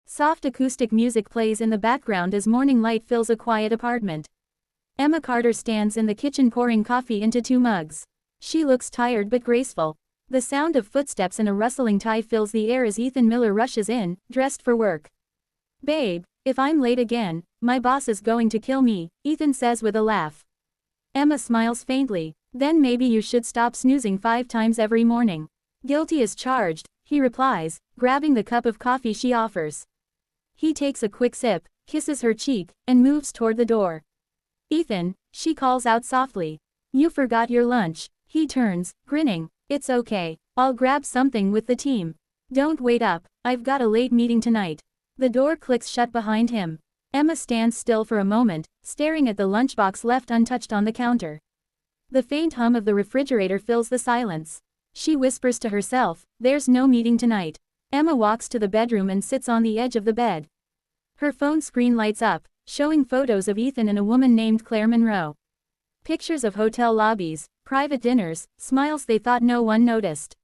Soft acoustic music plays in the background as morning light fills a quiet apartment. Emma Carter stands in the kitchen pouring coffee into 2 mugs. She looks tired but graceful. The sound of footsteps and a rustling tie fills the air as Ethan Miller rushes in, dressed for work. "Babe, if I'm late again, my boss is going to kill me," Ethan says with a laugh. Emma smiles faintly. "Then maybe you should stop snoozing 5 times every morning." "Guilty as charged," he replies, grabbing the cup of coffee she offers. He takes a quick sip, kisses her cheek, and moves toward the door. "Ethan," she calls out softly. "You forgot your lunch." He turns, grinning. "It's okay. I'll grab something with the team. Don't wait up, I've got a late meeting tonight." The door clicks shut behind him. Emma stands still for a moment, staring at the lunchbox left untouched on the counter. The faint hum of the refrigerator fills the silence. She whispers to herself, "There's no meeting tonight." Emma walks to the bedroom and sits on the edge of the bed. Her phone screen lights up, showing photos of Ethan and a woman named Claire Monroe. Pictures of hotel lobbies, private dinners, smiles they thought no one noticed.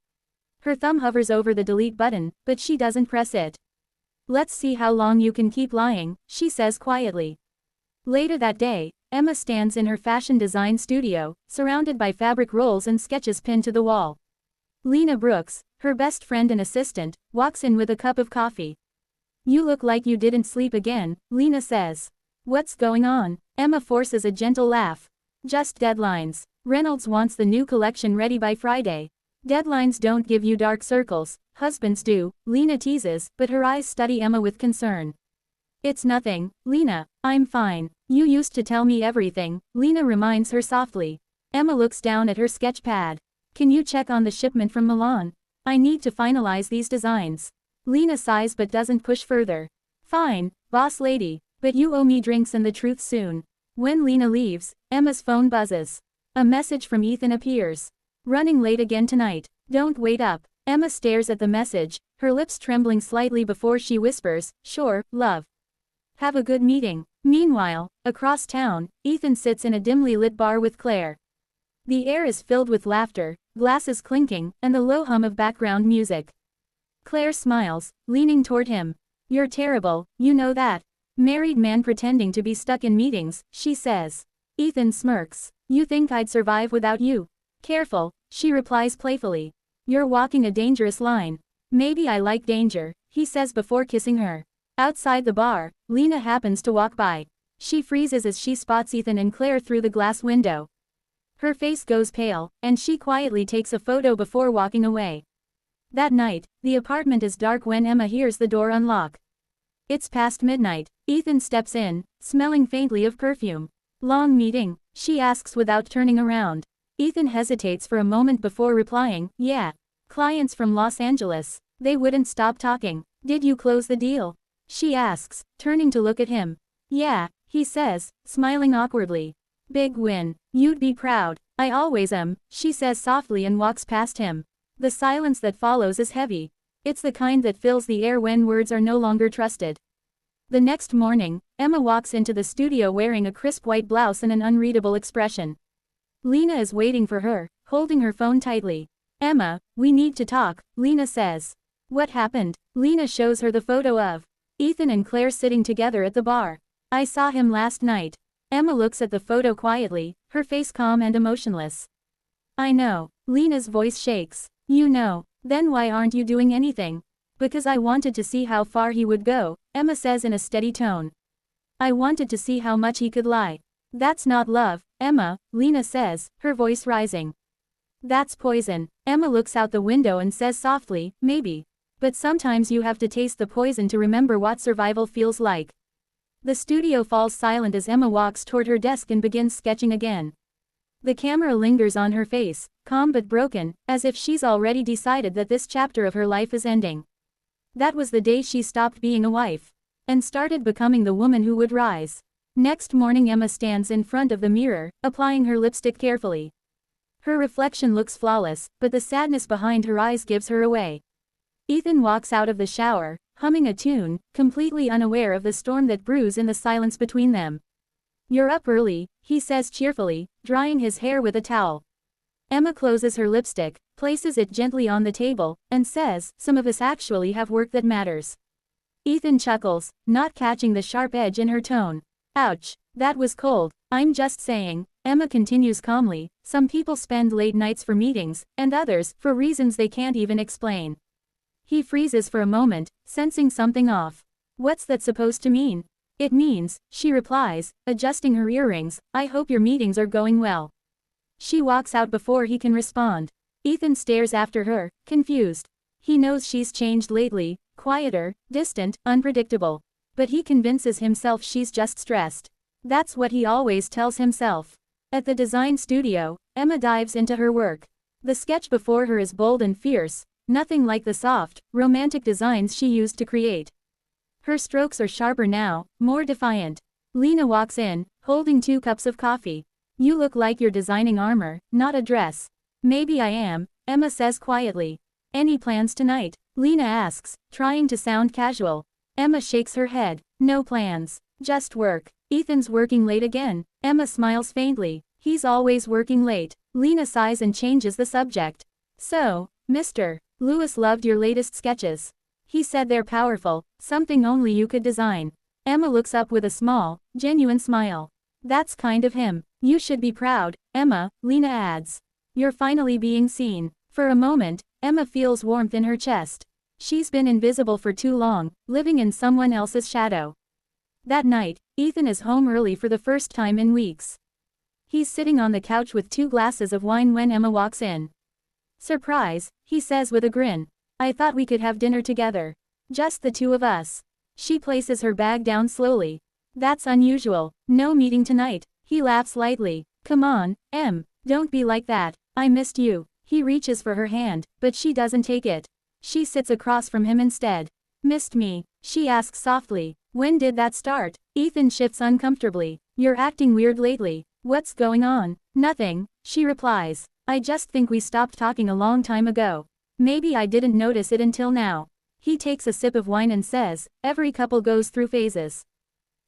Her thumb hovers over the delete button, but she doesn't press it. "Let's see how long you can keep lying," she says quietly. Later that day, Emma stands in her fashion design studio, surrounded by fabric rolls and sketches pinned to the wall. Lena Brooks, her best friend and assistant, walks in with a cup of coffee. "You look like you didn't sleep again," Lena says. "What's going on?" Emma forces a gentle laugh. "Just deadlines. Reynolds wants the new collection ready by Friday." "Deadlines don't give you dark circles, husbands do," Lena teases, but her eyes study Emma with concern. "It's nothing, Lena, I'm fine. You used to tell me everything," Lena reminds her softly. Emma looks down at her sketch pad. "Can you check on the shipment from Milan? I need to finalize these designs." Lena sighs but doesn't push further. "Fine, boss lady, but you owe me drinks and the truth soon." When Lena leaves, Emma's phone buzzes. A message from Ethan appears. "Running late again tonight. Don't wait up." Emma stares at the message, her lips trembling slightly before she whispers, "Sure, love. Have a good meeting." Meanwhile, across town, Ethan sits in a dimly lit bar with Claire. The air is filled with laughter, glasses clinking, and the low hum of background music. Claire smiles, leaning toward him. "You're terrible, you know that. Married man pretending to be stuck in meetings," she says. Ethan smirks. "You think I'd survive without you?" "Careful," she replies playfully. "You're walking a dangerous line." "Maybe I like danger," he says before kissing her. Outside the bar, Lena happens to walk by. She freezes as she spots Ethan and Claire through the glass window. Her face goes pale, and she quietly takes a photo before walking away. That night, the apartment is dark when Emma hears the door unlock. It's past midnight. Ethan steps in, smelling faintly of perfume. "Long meeting?" she asks without turning around. Ethan hesitates for a moment before replying, "Yeah. Clients from Los Angeles. They wouldn't stop talking." "Did you close the deal?" she asks, turning to look at him. "Yeah," he says, smiling awkwardly. "Big win. You'd be proud." "I always am," she says softly and walks past him. The silence that follows is heavy. It's the kind that fills the air when words are no longer trusted. The next morning, Emma walks into the studio wearing a crisp white blouse and an unreadable expression. Lena is waiting for her, holding her phone tightly. "Emma, we need to talk," Lena says. "What happened?" Lena shows her the photo of Ethan and Claire sitting together at the bar. "I saw him last night." Emma looks at the photo quietly, her face calm and emotionless. "I know." Lena's voice shakes. "You know. Then why aren't you doing anything?" "Because I wanted to see how far he would go," Emma says in a steady tone. "I wanted to see how much he could lie." "That's not love, Emma," Lena says, her voice rising. "That's poison." Emma looks out the window and says softly, "Maybe. But sometimes you have to taste the poison to remember what survival feels like." The studio falls silent as Emma walks toward her desk and begins sketching again. The camera lingers on her face, calm but broken, as if she's already decided that this chapter of her life is ending. That was the day she stopped being a wife and started becoming the woman who would rise. Next morning Emma stands in front of the mirror, applying her lipstick carefully. Her reflection looks flawless, but the sadness behind her eyes gives her away. Ethan walks out of the shower, humming a tune, completely unaware of the storm that brews in the silence between them. "You're up early," he says cheerfully, drying his hair with a towel. Emma closes her lipstick, places it gently on the table, and says, "Some of us actually have work that matters." Ethan chuckles, not catching the sharp edge in her tone. Ouch, that was cold. I'm just saying, Emma continues calmly, some people spend late nights for meetings, and others, for reasons they can't even explain. He freezes for a moment, sensing something off. What's that supposed to mean? It means, she replies, adjusting her earrings, I hope your meetings are going well. She walks out before he can respond. Ethan stares after her, confused. He knows she's changed lately, quieter, distant, unpredictable. But he convinces himself she's just stressed. That's what he always tells himself. At the design studio, Emma dives into her work. The sketch before her is bold and fierce, nothing like the soft, romantic designs she used to create. Her strokes are sharper now, more defiant. Lena walks in, holding 2 cups of coffee. You look like you're designing armor, not a dress. Maybe I am, Emma says quietly. Any plans tonight? Lena asks, trying to sound casual. Emma shakes her head. No plans. Just work. Ethan's working late again. Emma smiles faintly. He's always working late. Lena sighs and changes the subject. So, Mr. Lewis loved your latest sketches. He said they're powerful, something only you could design. Emma looks up with a small, genuine smile. That's kind of him. You should be proud, Emma, Lena adds. You're finally being seen. For a moment, Emma feels warmth in her chest. She's been invisible for too long, living in someone else's shadow. That night, Ethan is home early for the first time in weeks. He's sitting on the couch with 2 glasses of wine when Emma walks in. Surprise, he says with a grin. I thought we could have dinner together. Just the 2 of us. She places her bag down slowly. That's unusual. No meeting tonight. He laughs lightly. Come on, Em, don't be like that. I missed you. He reaches for her hand, but she doesn't take it. She sits across from him instead. Missed me? She asks softly. When did that start? Ethan shifts uncomfortably. You're acting weird lately. What's going on? Nothing, she replies. I just think we stopped talking a long time ago. Maybe I didn't notice it until now. He takes a sip of wine and says, every couple goes through phases.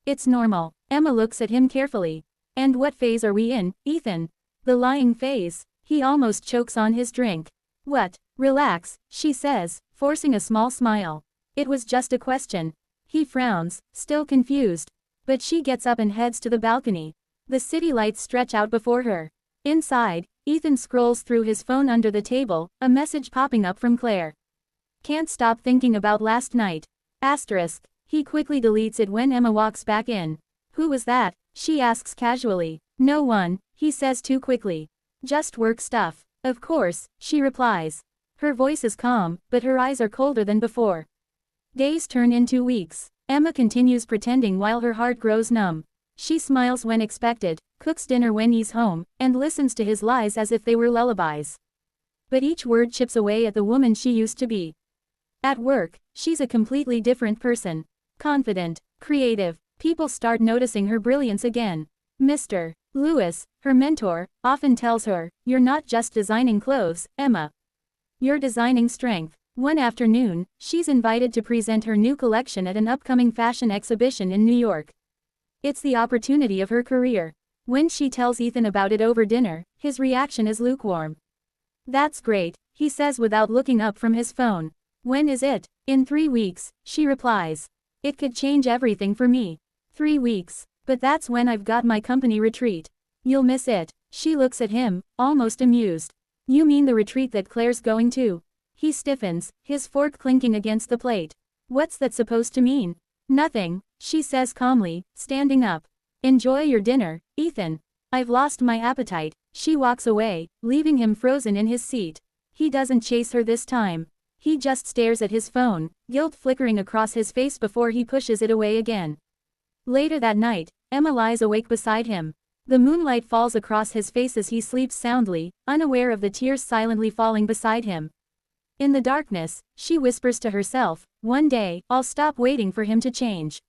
It's normal. Emma looks at him carefully. And what phase are we in, Ethan? The lying phase. He almost chokes on his drink. What? Relax, she says, forcing a small smile. It was just a question. He frowns, still confused. But she gets up and heads to the balcony. The city lights stretch out before her. Inside, Ethan scrolls through his phone under the table, a message popping up from Claire. Can't stop thinking about last night. Asterisk. He quickly deletes it when Emma walks back in. Who was that? She asks casually. No one, he says too quickly. Just work stuff. Of course, she replies. Her voice is calm, but her eyes are colder than before. Days turn into weeks. Emma continues pretending while her heart grows numb. She smiles when expected, cooks dinner when he's home, and listens to his lies as if they were lullabies. But each word chips away at the woman she used to be. At work, she's a completely different person. Confident, creative, people start noticing her brilliance again. Mr. Lewis, her mentor, often tells her, you're not just designing clothes, Emma. You're designing strength. One afternoon, she's invited to present her new collection at an upcoming fashion exhibition in New York. It's the opportunity of her career. When she tells Ethan about it over dinner, his reaction is lukewarm. That's great, he says without looking up from his phone. When is it? In 3 weeks, she replies. It could change everything for me. 3 weeks. But that's when I've got my company retreat. You'll miss it. She looks at him, almost amused. You mean the retreat that Claire's going to? He stiffens, his fork clinking against the plate. What's that supposed to mean? Nothing, she says calmly, standing up. Enjoy your dinner, Ethan. I've lost my appetite. She walks away, leaving him frozen in his seat. He doesn't chase her this time. He just stares at his phone, guilt flickering across his face before he pushes it away again. Later that night, Emma lies awake beside him. The moonlight falls across his face as he sleeps soundly, unaware of the tears silently falling beside him. In the darkness, she whispers to herself, one day, I'll stop waiting for him to change.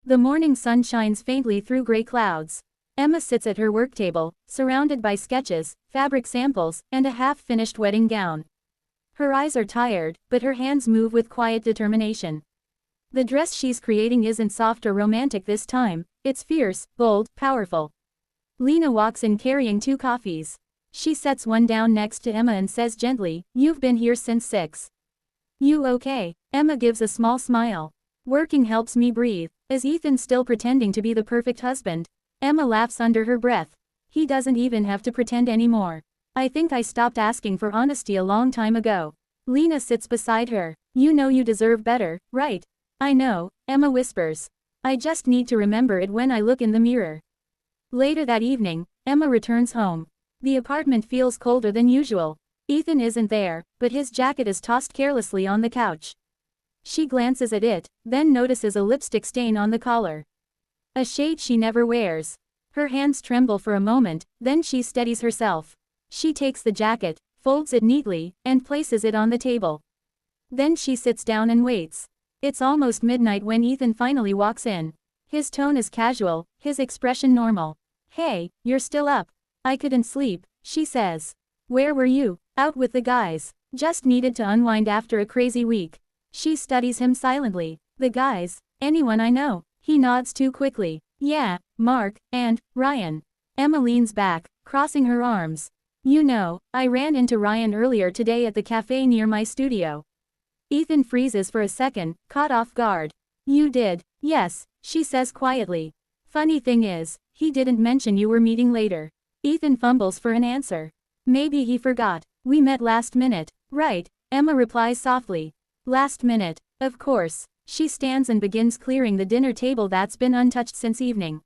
The morning sun shines faintly through gray clouds. Emma sits at her work table, surrounded by sketches, fabric samples, and a half-finished wedding gown. Her eyes are tired, but her hands move with quiet determination. The dress she's creating isn't soft or romantic this time, it's fierce, bold, powerful. Lena walks in carrying 2 coffees. She sets one down next to Emma and says gently, you've been here since 6. You okay? Emma gives a small smile. Working helps me breathe. Is Ethan still pretending to be the perfect husband? Emma laughs under her breath. He doesn't even have to pretend anymore. I think I stopped asking for honesty a long time ago. Lena sits beside her. You know you deserve better, right? I know, Emma whispers. I just need to remember it when I look in the mirror. Later that evening, Emma returns home. The apartment feels colder than usual. Ethan isn't there, but his jacket is tossed carelessly on the couch. She glances at it, then notices a lipstick stain on the collar. A shade she never wears. Her hands tremble for a moment, then she steadies herself. She takes the jacket, folds it neatly, and places it on the table. Then she sits down and waits. It's almost midnight when Ethan finally walks in. His tone is casual, his expression normal. Hey, you're still up. I couldn't sleep, she says. Where were you? Out with the guys. Just needed to unwind after a crazy week. She studies him silently. The guys? Anyone I know? He nods too quickly. Yeah, Mark, and Ryan. Emma leans back, crossing her arms. You know, I ran into Ryan earlier today at the cafe near my studio. Ethan freezes for a second, caught off guard. You did? Yes, she says quietly. Funny thing is, he didn't mention you were meeting later. Ethan fumbles for an answer. Maybe he forgot. We met last minute. Right, Emma replies softly. Last minute, of course. She stands and begins clearing the dinner table that's been untouched since evening.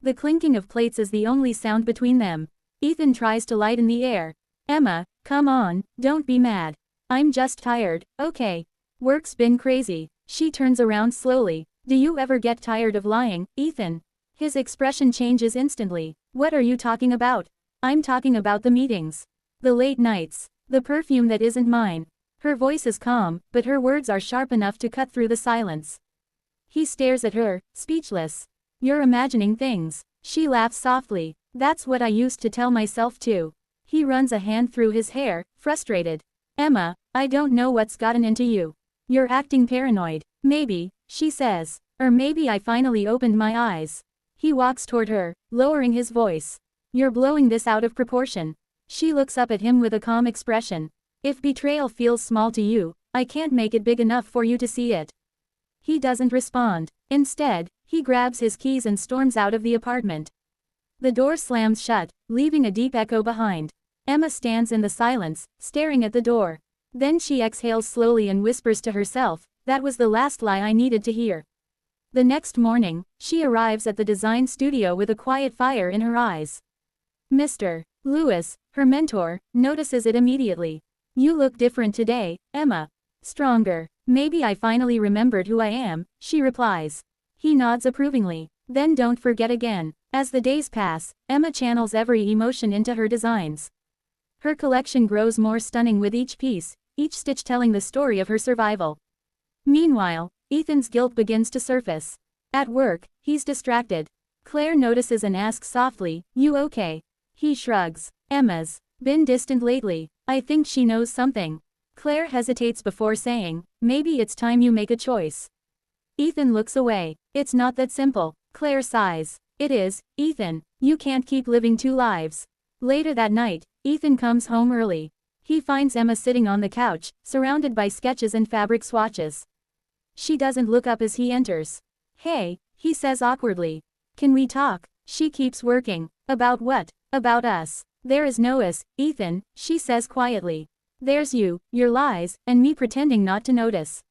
The clinking of plates is the only sound between them. Ethan tries to lighten the air. Emma, come on, don't be mad. I'm just tired, okay. Work's been crazy. She turns around slowly. Do you ever get tired of lying, Ethan? His expression changes instantly. What are you talking about? I'm talking about the meetings. The late nights. The perfume that isn't mine. Her voice is calm, but her words are sharp enough to cut through the silence. He stares at her, speechless. You're imagining things. She laughs softly. That's what I used to tell myself too. He runs a hand through his hair, frustrated. Emma, I don't know what's gotten into you. You're acting paranoid. Maybe, she says. Or maybe I finally opened my eyes. He walks toward her, lowering his voice. You're blowing this out of proportion. She looks up at him with a calm expression. If betrayal feels small to you, I can't make it big enough for you to see it. He doesn't respond. Instead, he grabs his keys and storms out of the apartment. The door slams shut, leaving a deep echo behind. Emma stands in the silence, staring at the door. Then she exhales slowly and whispers to herself, that was the last lie I needed to hear. The next morning, she arrives at the design studio with a quiet fire in her eyes. Mr. Lewis, her mentor, notices it immediately. You look different today, Emma. Stronger. Maybe I finally remembered who I am, she replies. He nods approvingly. Then don't forget again. As the days pass, Emma channels every emotion into her designs. Her collection grows more stunning with each piece, each stitch telling the story of her survival. Meanwhile, Ethan's guilt begins to surface. At work, he's distracted. Claire notices and asks softly, you okay? He shrugs. Emma's been distant lately. I think she knows something. Claire hesitates before saying, maybe it's time you make a choice. Ethan looks away. It's not that simple. Claire sighs. It is, Ethan. You can't keep living two lives. Later that night, Ethan comes home early. He finds Emma sitting on the couch, surrounded by sketches and fabric swatches. She doesn't look up as he enters. Hey, he says awkwardly. Can we talk? She keeps working. About what? About us. There is no us, Ethan, she says quietly. There's you, your lies, and me pretending not to notice.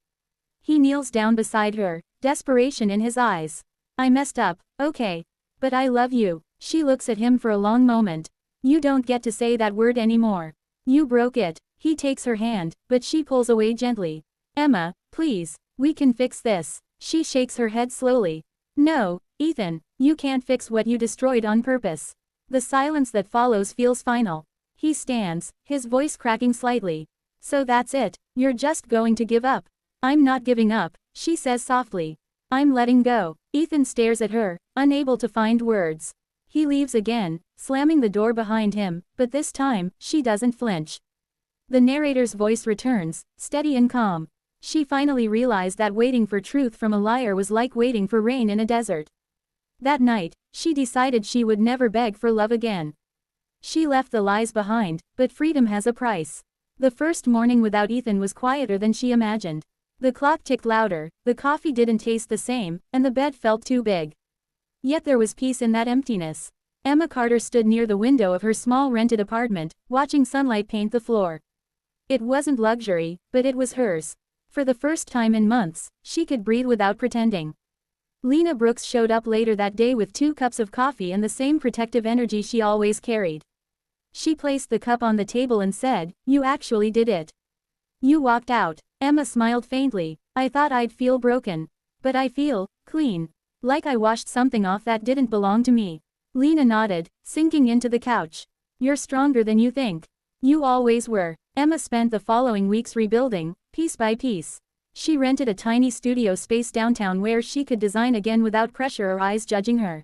He kneels down beside her, desperation in his eyes. I messed up, okay. But I love you. She looks at him for a long moment. You don't get to say that word anymore. You broke it. He takes her hand, but she pulls away gently. Emma, please, we can fix this. She shakes her head slowly. No, Ethan, you can't fix what you destroyed on purpose. The silence that follows feels final. He stands, his voice cracking slightly. So that's it, you're just going to give up. I'm not giving up, she says softly. I'm letting go. Ethan stares at her, unable to find words. He leaves again, slamming the door behind him, but this time, she doesn't flinch. The narrator's voice returns, steady and calm. She finally realized that waiting for truth from a liar was like waiting for rain in a desert. That night, she decided she would never beg for love again. She left the lies behind, but freedom has a price. The first morning without Ethan was quieter than she imagined. The clock ticked louder, the coffee didn't taste the same, and the bed felt too big. Yet there was peace in that emptiness. Emma Carter stood near the window of her small rented apartment, watching sunlight paint the floor. It wasn't luxury, but it was hers. For the first time in months, she could breathe without pretending. Lena Brooks showed up later that day with 2 cups of coffee and the same protective energy she always carried. She placed the cup on the table and said, "You actually did it. You walked out." Emma smiled faintly. "I thought I'd feel broken. But I feel clean. Like I washed something off that didn't belong to me." Lena nodded, sinking into the couch. "You're stronger than you think. You always were." Emma spent the following weeks rebuilding, piece by piece. She rented a tiny studio space downtown where she could design again without pressure or eyes judging her.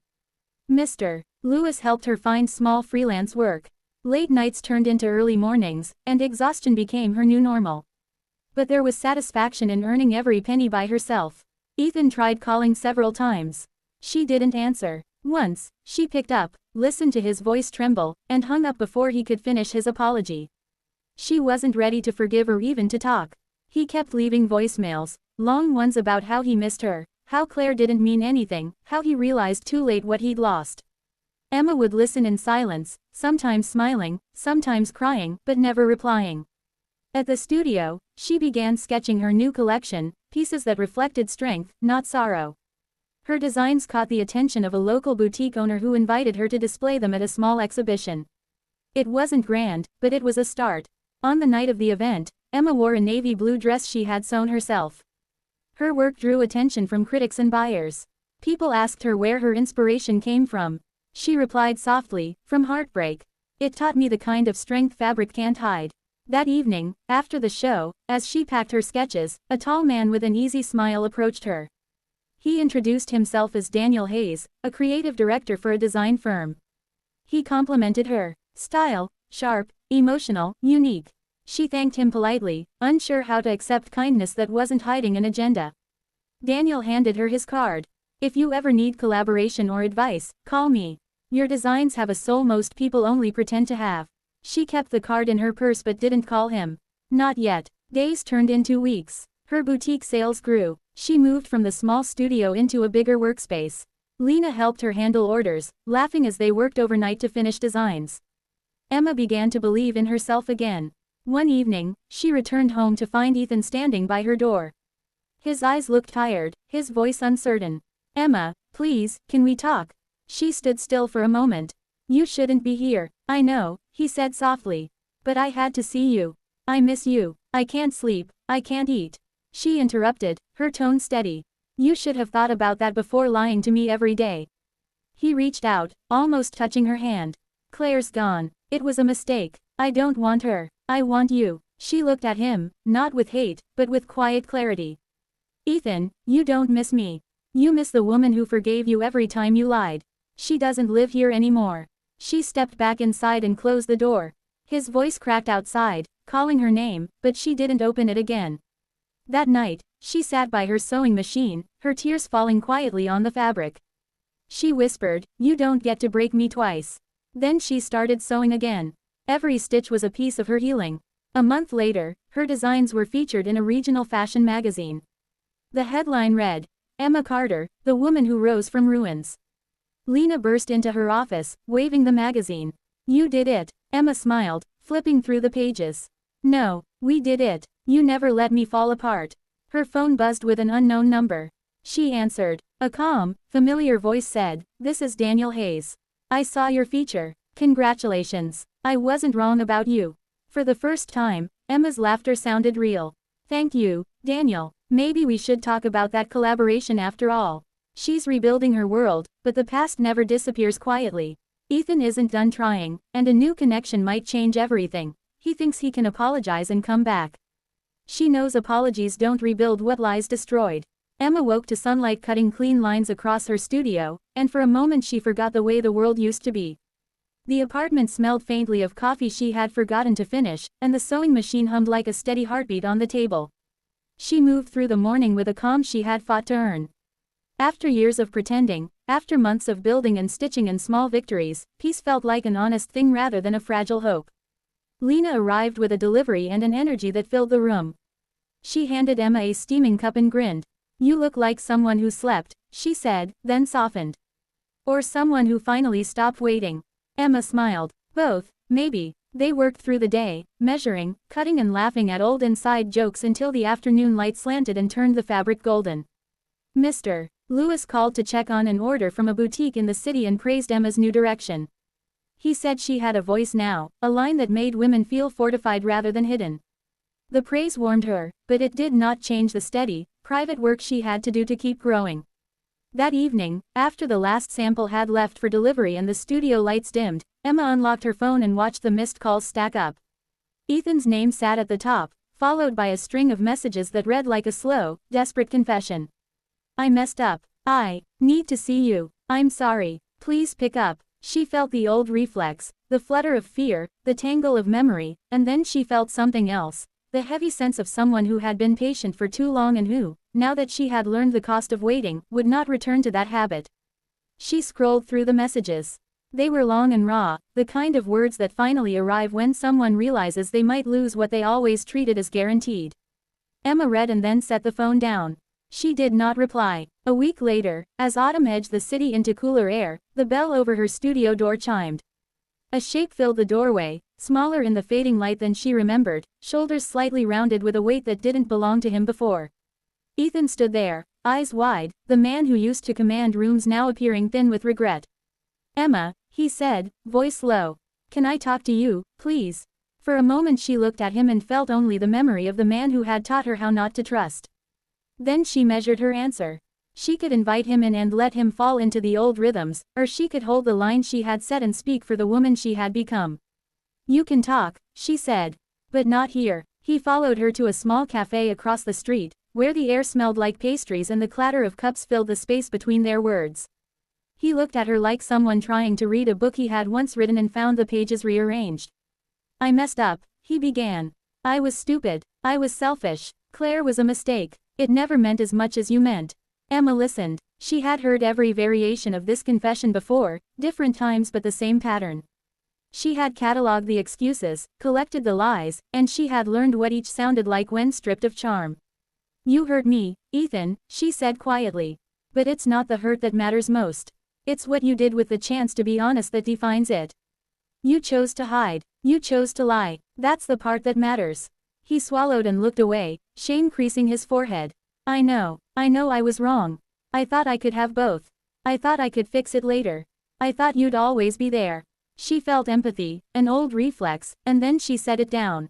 Mr. Lewis helped her find small freelance work. Late nights turned into early mornings, and exhaustion became her new normal. But there was satisfaction in earning every penny by herself. Ethan tried calling several times. She didn't answer. Once, she picked up, listened to his voice tremble, and hung up before he could finish his apology. She wasn't ready to forgive or even to talk. He kept leaving voicemails, long ones about how he missed her, how Claire didn't mean anything, how he realized too late what he'd lost. Emma would listen in silence, sometimes smiling, sometimes crying, but never replying. At the studio, she began sketching her new collection, pieces that reflected strength, not sorrow. Her designs caught the attention of a local boutique owner who invited her to display them at a small exhibition. It wasn't grand, but it was a start. On the night of the event, Emma wore a navy blue dress she had sewn herself. Her work drew attention from critics and buyers. People asked her where her inspiration came from. She replied softly, "From Heartbreak. It taught me the kind of strength fabric can't hide." That evening, after the show, as she packed her sketches, a tall man with an easy smile approached her. He introduced himself as Daniel Hayes, a creative director for a design firm. He complimented her style, sharp, emotional, unique. She thanked him politely, unsure how to accept kindness that wasn't hiding an agenda. Daniel handed her his card. "If you ever need collaboration or advice, call me. Your designs have a soul most people only pretend to have." She kept the card in her purse but didn't call him. Not yet. Days turned into weeks. Her boutique sales grew. She moved from the small studio into a bigger workspace. Lena helped her handle orders, laughing as they worked overnight to finish designs. Emma began to believe in herself again. One evening, she returned home to find Ethan standing by her door. His eyes looked tired, his voice uncertain. "Emma, please, can we talk?" She stood still for a moment. "You shouldn't be here, I know," he said softly. "But I had to see you. I miss you. I can't sleep, I can't eat." She interrupted, her tone steady. "You should have thought about that before lying to me every day." He reached out, almost touching her hand. "Claire's gone. It was a mistake. I don't want her. I want you." She looked at him, not with hate, but with quiet clarity. "Ethan, you don't miss me. You miss the woman who forgave you every time you lied. She doesn't live here anymore." She stepped back inside and closed the door. His voice cracked outside, calling her name, but she didn't open it again. That night, she sat by her sewing machine, her tears falling quietly on the fabric. She whispered, "You don't get to break me twice." Then she started sewing again. Every stitch was a piece of her healing. A month later, her designs were featured in a regional fashion magazine. The headline read, "Emma Carter, the woman who rose from ruins." Lena burst into her office, waving the magazine. "You did it." Emma smiled, flipping through the pages. "No, we did it. You never let me fall apart." Her phone buzzed with an unknown number. She answered. A calm, familiar voice said, "This is Daniel Hayes. I saw your feature. Congratulations. I wasn't wrong about you." For the first time, Emma's laughter sounded real. "Thank you, Daniel. Maybe we should talk about that collaboration after all." She's rebuilding her world, but the past never disappears quietly. Ethan isn't done trying, and a new connection might change everything. He thinks he can apologize and come back. She knows apologies don't rebuild what lies destroyed. Emma woke to sunlight cutting clean lines across her studio, and for a moment she forgot the way the world used to be. The apartment smelled faintly of coffee she had forgotten to finish, and the sewing machine hummed like a steady heartbeat on the table. She moved through the morning with a calm she had fought to earn. After years of pretending, after months of building and stitching and small victories, peace felt like an honest thing rather than a fragile hope. Lena arrived with a delivery and an energy that filled the room. She handed Emma a steaming cup and grinned. "You look like someone who slept," she said, then softened. "Or someone who finally stopped waiting." Emma smiled. "Both, maybe." They worked through the day, measuring, cutting and laughing at old inside jokes until the afternoon light slanted and turned the fabric golden. Mr. Lewis called to check on an order from a boutique in the city and praised Emma's new direction. He said she had a voice now, a line that made women feel fortified rather than hidden. The praise warmed her, but it did not change the steady, private work she had to do to keep growing. That evening, after the last sample had left for delivery and the studio lights dimmed, Emma unlocked her phone and watched the missed calls stack up. Ethan's name sat at the top, followed by a string of messages that read like a slow, desperate confession. "I messed up. I need to see you. I'm sorry. Please pick up." She felt the old reflex, the flutter of fear, the tangle of memory, and then she felt something else, the heavy sense of someone who had been patient for too long and who, now that she had learned the cost of waiting, would not return to that habit. She scrolled through the messages. They were long and raw, the kind of words that finally arrive when someone realizes they might lose what they always treated as guaranteed. Emma read and then set the phone down. She did not reply. A week later, as autumn edged the city into cooler air, the bell over her studio door chimed. A shape filled the doorway, smaller in the fading light than she remembered, shoulders slightly rounded with a weight that didn't belong to him before. Ethan stood there, eyes wide, the man who used to command rooms now appearing thin with regret. "Emma," he said, voice low. "Can I talk to you, please?" For a moment she looked at him and felt only the memory of the man who had taught her how not to trust. Then she measured her answer. She could invite him in and let him fall into the old rhythms, or she could hold the line she had set and speak for the woman she had become. "You can talk," she said. "But not here." He followed her to a small cafe across the street, where the air smelled like pastries and the clatter of cups filled the space between their words. He looked at her like someone trying to read a book he had once written and found the pages rearranged. "I messed up," he began. "I was stupid. I was selfish. Claire was a mistake. It never meant as much as you meant." Emma listened. She had heard every variation of this confession before, different times but the same pattern. She had catalogued the excuses, collected the lies, and she had learned what each sounded like when stripped of charm. "You hurt me, Ethan," she said quietly. "But it's not the hurt that matters most. It's what you did with the chance to be honest that defines it. You chose to hide. You chose to lie. That's the part that matters." He swallowed and looked away, shame creasing his forehead. I know I was wrong. I thought I could have both. I thought I could fix it later. I thought you'd always be there." She felt empathy, an old reflex, and then she set it down.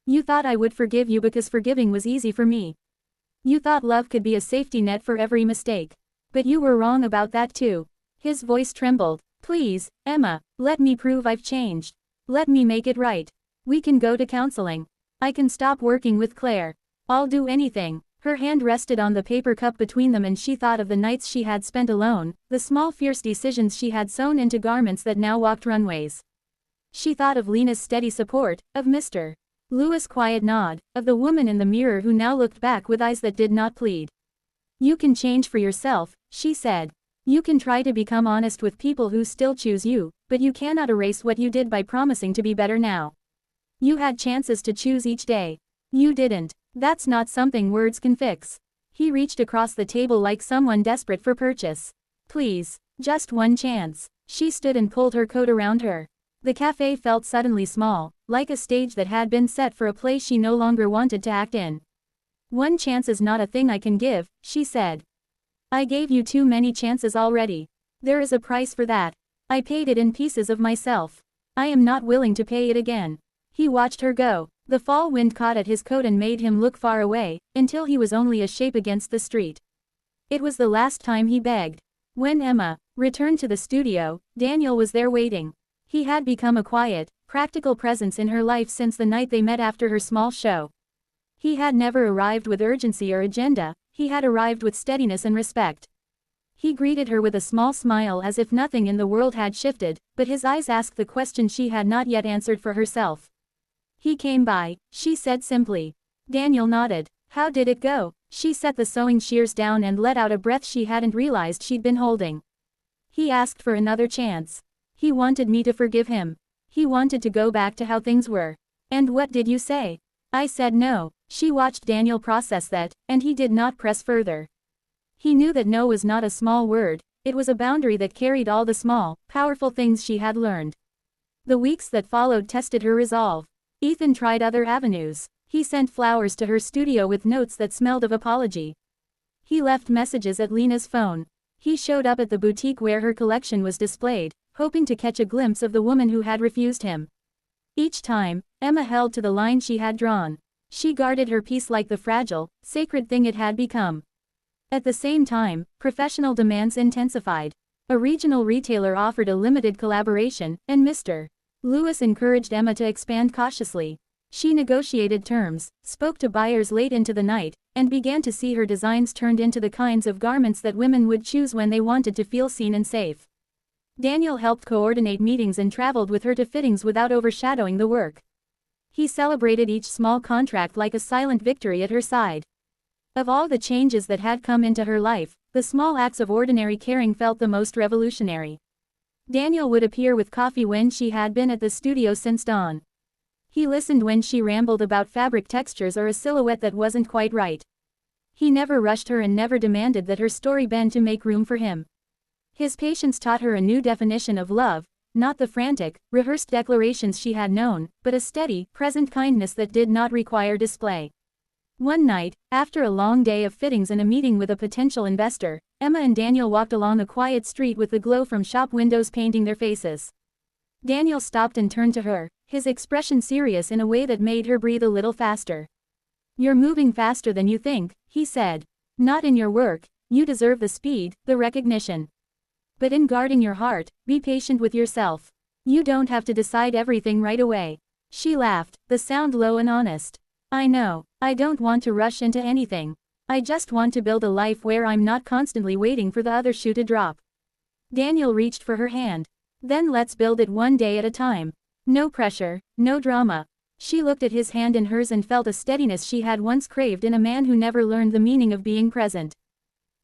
"You thought I would forgive you because forgiving was easy for me. You thought love could be a safety net for every mistake. But you were wrong about that too." His voice trembled. "Please, Emma, let me prove I've changed. Let me make it right. We can go to counseling. I can stop working with Claire. I'll do anything." Her hand rested on the paper cup between them and she thought of the nights she had spent alone, the small fierce decisions she had sewn into garments that now walked runways. She thought of Lena's steady support, of Mr. Lewis' quiet nod, of the woman in the mirror who now looked back with eyes that did not plead. "You can change for yourself," she said. "You can try to become honest with people who still choose you, but you cannot erase what you did by promising to be better now. You had chances to choose each day. You didn't. That's not something words can fix." He reached across the table like someone desperate for purchase. "Please, just one chance." She stood and pulled her coat around her. The cafe felt suddenly small, like a stage that had been set for a play she no longer wanted to act in. "One chance is not a thing I can give," she said. "I gave you too many chances already. There is a price for that. I paid it in pieces of myself. I am not willing to pay it again." He watched her go. The fall wind caught at his coat and made him look far away, until he was only a shape against the street. It was the last time he begged. When Emma returned to the studio, Daniel was there waiting. He had become a quiet, practical presence in her life since the night they met after her small show. He had never arrived with urgency or agenda, he had arrived with steadiness and respect. He greeted her with a small smile as if nothing in the world had shifted, but his eyes asked the question she had not yet answered for herself. "He came by," she said simply. Daniel nodded. "How did it go?" She set the sewing shears down and let out a breath she hadn't realized she'd been holding. "He asked for another chance. He wanted me to forgive him. He wanted to go back to how things were." "And what did you say?" I said no. She watched Daniel process that, and he did not press further. He knew that no was not a small word, it was a boundary that carried all the small, powerful things she had learned. The weeks that followed tested her resolve. Ethan tried other avenues. He sent flowers to her studio with notes that smelled of apology. He left messages at Lena's phone. He showed up at the boutique where her collection was displayed, hoping to catch a glimpse of the woman who had refused him. Each time, Emma held to the line she had drawn. She guarded her peace like the fragile, sacred thing it had become. At the same time, professional demands intensified. A regional retailer offered a limited collaboration, and Mr. Lewis encouraged Emma to expand cautiously. She negotiated terms, spoke to buyers late into the night, and began to see her designs turned into the kinds of garments that women would choose when they wanted to feel seen and safe. Daniel helped coordinate meetings and traveled with her to fittings without overshadowing the work. He celebrated each small contract like a silent victory at her side. Of all the changes that had come into her life, the small acts of ordinary caring felt the most revolutionary. Daniel would appear with coffee when she had been at the studio since dawn. He listened when she rambled about fabric textures or a silhouette that wasn't quite right. He never rushed her and never demanded that her story bend to make room for him. His patience taught her a new definition of love, not the frantic, rehearsed declarations she had known, but a steady, present kindness that did not require display. One night, after a long day of fittings and a meeting with a potential investor, Emma and Daniel walked along a quiet street with the glow from shop windows painting their faces. Daniel stopped and turned to her, his expression serious in a way that made her breathe a little faster. "You're moving faster than you think," he said. "Not in your work, you deserve the speed, the recognition. But in guarding your heart, be patient with yourself. You don't have to decide everything right away." She laughed, the sound low and honest. "I know, I don't want to rush into anything. I just want to build a life where I'm not constantly waiting for the other shoe to drop." Daniel reached for her hand. "Then let's build it one day at a time. No pressure, no drama." She looked at his hand in hers and felt a steadiness she had once craved in a man who never learned the meaning of being present.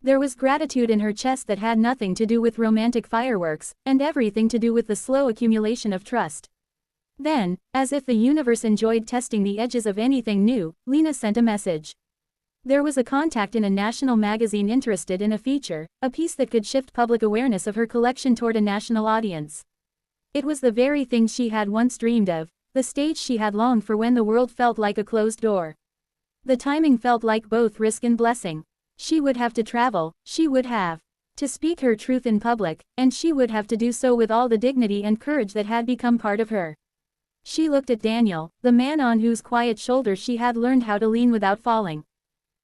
There was gratitude in her chest that had nothing to do with romantic fireworks, and everything to do with the slow accumulation of trust. Then, as if the universe enjoyed testing the edges of anything new, Lena sent a message. There was a contact in a national magazine interested in a feature, a piece that could shift public awareness of her collection toward a national audience. It was the very thing she had once dreamed of, the stage she had longed for when the world felt like a closed door. The timing felt like both risk and blessing. She would have to travel, she would have to speak her truth in public, and she would have to do so with all the dignity and courage that had become part of her. She looked at Daniel, the man on whose quiet shoulders she had learned how to lean without falling.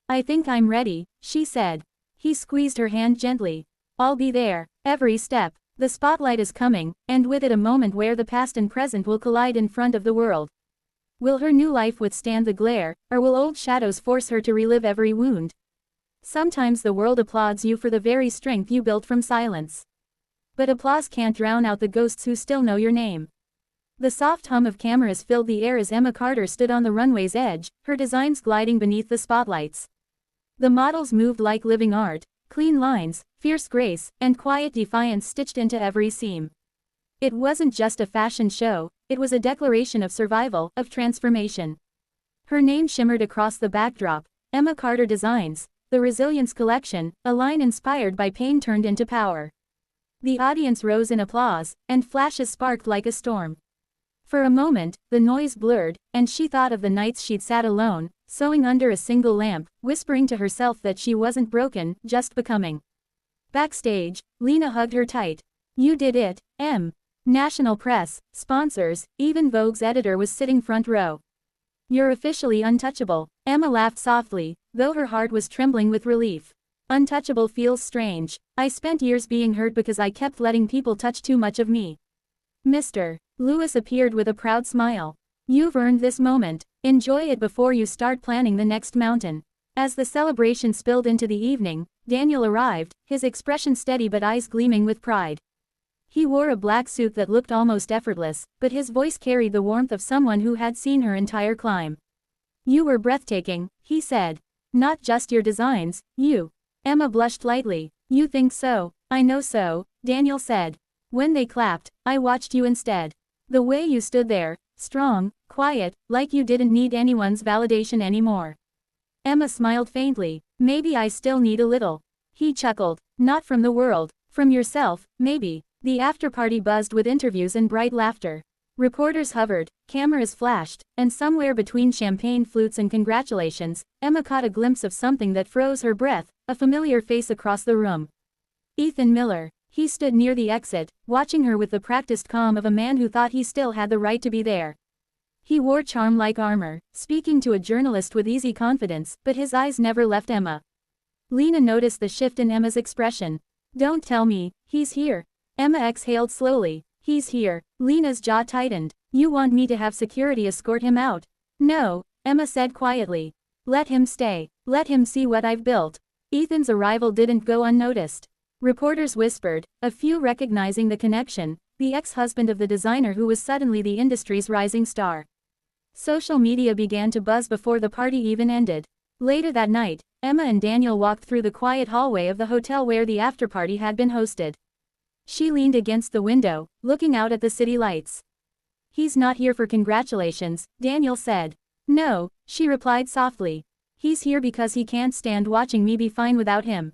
"I think I'm ready," she said. He squeezed her hand gently. "I'll be there, every step. The spotlight is coming, and with it a moment where the past and present will collide in front of the world. Will her new life withstand the glare, or will old shadows force her to relive every wound? Sometimes the world applauds you for the very strength you built from silence. But applause can't drown out the ghosts who still know your name." The soft hum of cameras filled the air as Emma Carter stood on the runway's edge, her designs gliding beneath the spotlights. The models moved like living art, clean lines, fierce grace, and quiet defiance stitched into every seam. It wasn't just a fashion show, it was a declaration of survival, of transformation. Her name shimmered across the backdrop, Emma Carter Designs, the Resilience Collection, a line inspired by pain turned into power. The audience rose in applause, and flashes sparked like a storm. For a moment, the noise blurred, and she thought of the nights she'd sat alone, sewing under a single lamp, whispering to herself that she wasn't broken, just becoming. Backstage, Lena hugged her tight. "You did it, Em." National press, sponsors, even Vogue's editor was sitting front row. "You're officially untouchable." Emma laughed softly, though her heart was trembling with relief. "Untouchable feels strange. I spent years being hurt because I kept letting people touch too much of me." Mr. Lewis appeared with a proud smile. "You've earned this moment. Enjoy it before you start planning the next mountain." As the celebration spilled into the evening, Daniel arrived, his expression steady but eyes gleaming with pride. He wore a black suit that looked almost effortless, but his voice carried the warmth of someone who had seen her entire climb. "You were breathtaking," he said. "Not just your designs, you." Emma blushed lightly. "You think so?" "I know so," Daniel said. "When they clapped, I watched you instead. The way you stood there, strong, Quiet, like you didn't need anyone's validation anymore. Emma smiled faintly. Maybe I still need a little. He chuckled. Not from the world. From yourself, maybe. The after-party buzzed with interviews and bright laughter. Reporters hovered, cameras flashed, and somewhere between champagne flutes and congratulations, Emma caught a glimpse of something that froze her breath, a familiar face across the room. Ethan Miller. He stood near the exit, watching her with the practiced calm of a man who thought he still had the right to be there. He wore charm like armor, speaking to a journalist with easy confidence, but his eyes never left Emma. Lena noticed the shift in Emma's expression. Don't tell me, he's here. Emma exhaled slowly. He's here. Lena's jaw tightened. You want me to have security escort him out? No, Emma said quietly. Let him stay. Let him see what I've built. Ethan's arrival didn't go unnoticed. Reporters whispered, a few recognizing the connection, the ex-husband of the designer who was suddenly the industry's rising star. Social media began to buzz before the party even ended. Later that night, Emma and Daniel walked through the quiet hallway of the hotel where the after-party had been hosted. She leaned against the window, looking out at the city lights. He's not here for congratulations, Daniel said. No, she replied softly. He's here because he can't stand watching me be fine without him.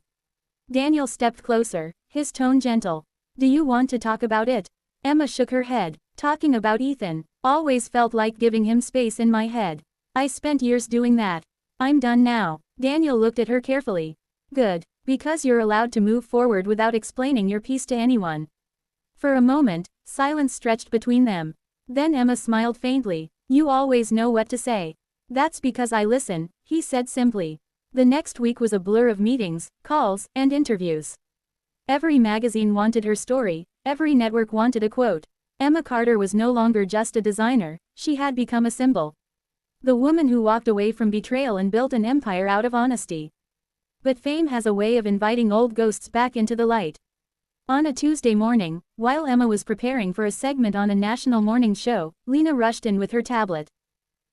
Daniel stepped closer, his tone gentle. Do you want to talk about it? Emma shook her head. Talking about Ethan always felt like giving him space in my head. I spent years doing that. I'm done now. Daniel looked at her carefully. Good, because you're allowed to move forward without explaining your piece to anyone. For a moment, silence stretched between them. Then Emma smiled faintly. You always know what to say. That's because I listen, he said simply. The next week was a blur of meetings, calls, and interviews. Every magazine wanted her story, every network wanted a quote. Emma Carter was no longer just a designer, she had become a symbol. The woman who walked away from betrayal and built an empire out of honesty. But fame has a way of inviting old ghosts back into the light. On a Tuesday morning, while Emma was preparing for a segment on a national morning show, Lena rushed in with her tablet.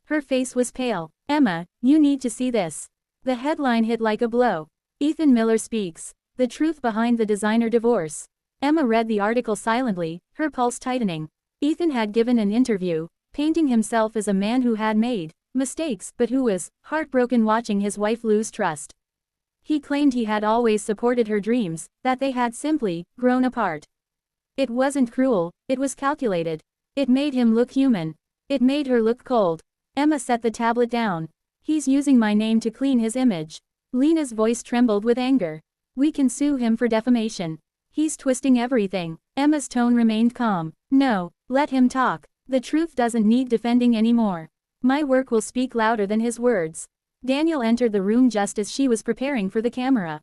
Her face was pale. Emma, you need to see this. The headline hit like a blow. Ethan Miller speaks. The truth behind the designer divorce. Emma read the article silently, her pulse tightening. Ethan had given an interview, painting himself as a man who had made mistakes but who was heartbroken watching his wife lose trust. He claimed he had always supported her dreams, that they had simply grown apart. It wasn't cruel, it was calculated. It made him look human. It made her look cold. Emma set the tablet down. He's using my name to clean his image. Lena's voice trembled with anger. We can sue him for defamation. He's twisting everything. Emma's tone remained calm. No, let him talk. The truth doesn't need defending anymore. My work will speak louder than his words. Daniel entered the room just as she was preparing for the camera.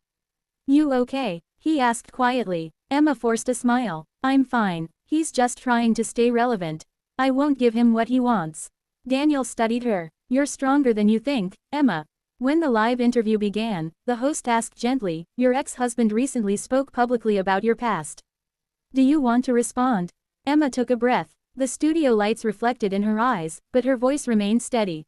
You okay? He asked quietly. Emma forced a smile. I'm fine. He's just trying to stay relevant. I won't give him what he wants. Daniel studied her. You're stronger than you think, Emma. When the live interview began, the host asked gently, your ex-husband recently spoke publicly about your past. Do you want to respond? Emma took a breath. The studio lights reflected in her eyes, but her voice remained steady.